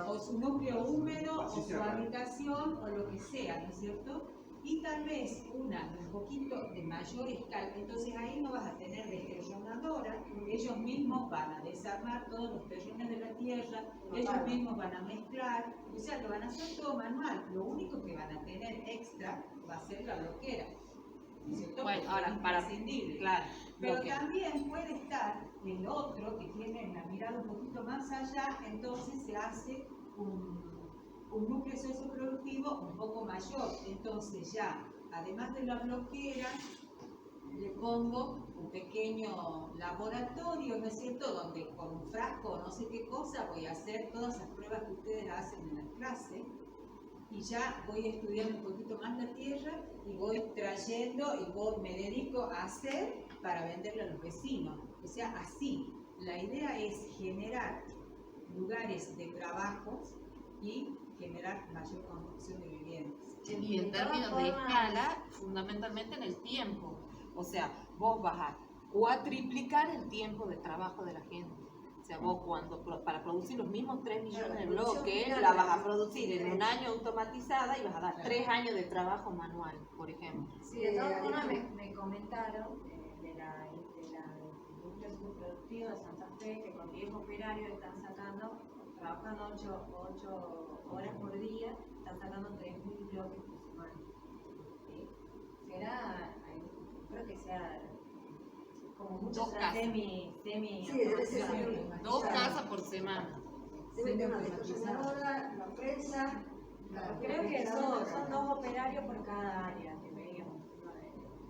O su núcleo húmedo, o su habitación, o lo que sea, ¿no es cierto? Y tal vez un poquito de mayor escala, entonces ahí no vas a tener desterronadora, ellos mismos van a desarmar todos los terrenos de la tierra, ellos mismos van a mezclar, o sea, lo van a hacer todo manual, lo único que van a tener extra va a ser la bloquera, ¿no es cierto? Bueno, Porque ahora, es para imprescindible. claro, Pero bloquera. también puede estar el otro que tiene una mirada un poquito más allá, entonces se hace un núcleo socioproductivo un poco mayor. Entonces ya, además de la bloquera, le pongo un pequeño laboratorio, ¿no es cierto?, donde con un frasco o no sé qué cosa voy a hacer todas esas pruebas que ustedes hacen en la clase, y ya voy estudiando un poquito más la tierra y voy trayendo y me dedico a hacer para venderle a los vecinos. O sea, así. La idea es generar lugares de trabajos y generar mayor construcción de viviendas. Y en términos de escala, fundamentalmente en el tiempo. O sea, vos vas a cuatriplicar el tiempo de trabajo de la gente. O sea, vos para producir los mismos 3 millones de bloques, la vas a producir en un año automatizada y vas a dar 3 años de trabajo manual, por ejemplo. Sí, de todas formas me comentaron de la industria superproductiva de Santa Fe que con 10 operarios están trabajando 8 horas por día, están sacando 3.000 bloques por semana. ¿Sí? Creo que sea como muchos semi Sí, debe ser 2 casas por semana. Debe tener una desarrolladora, la prensa. Creo que son 2 operarios por cada área que veíamos.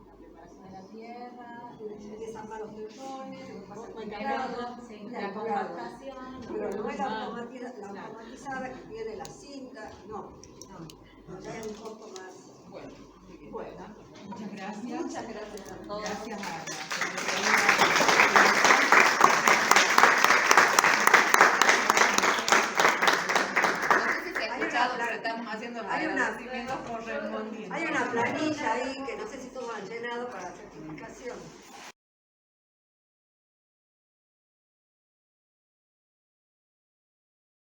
La preparación de la tierra, desarmar los pelotones, la compactación. Pero no es la automatizada que tiene la cinta, no. Ya es un poco más. Bueno, muchas gracias. Muchas gracias a todos. Gracias a Hay una planilla ahí que no sé si todos han llenado para la certificación.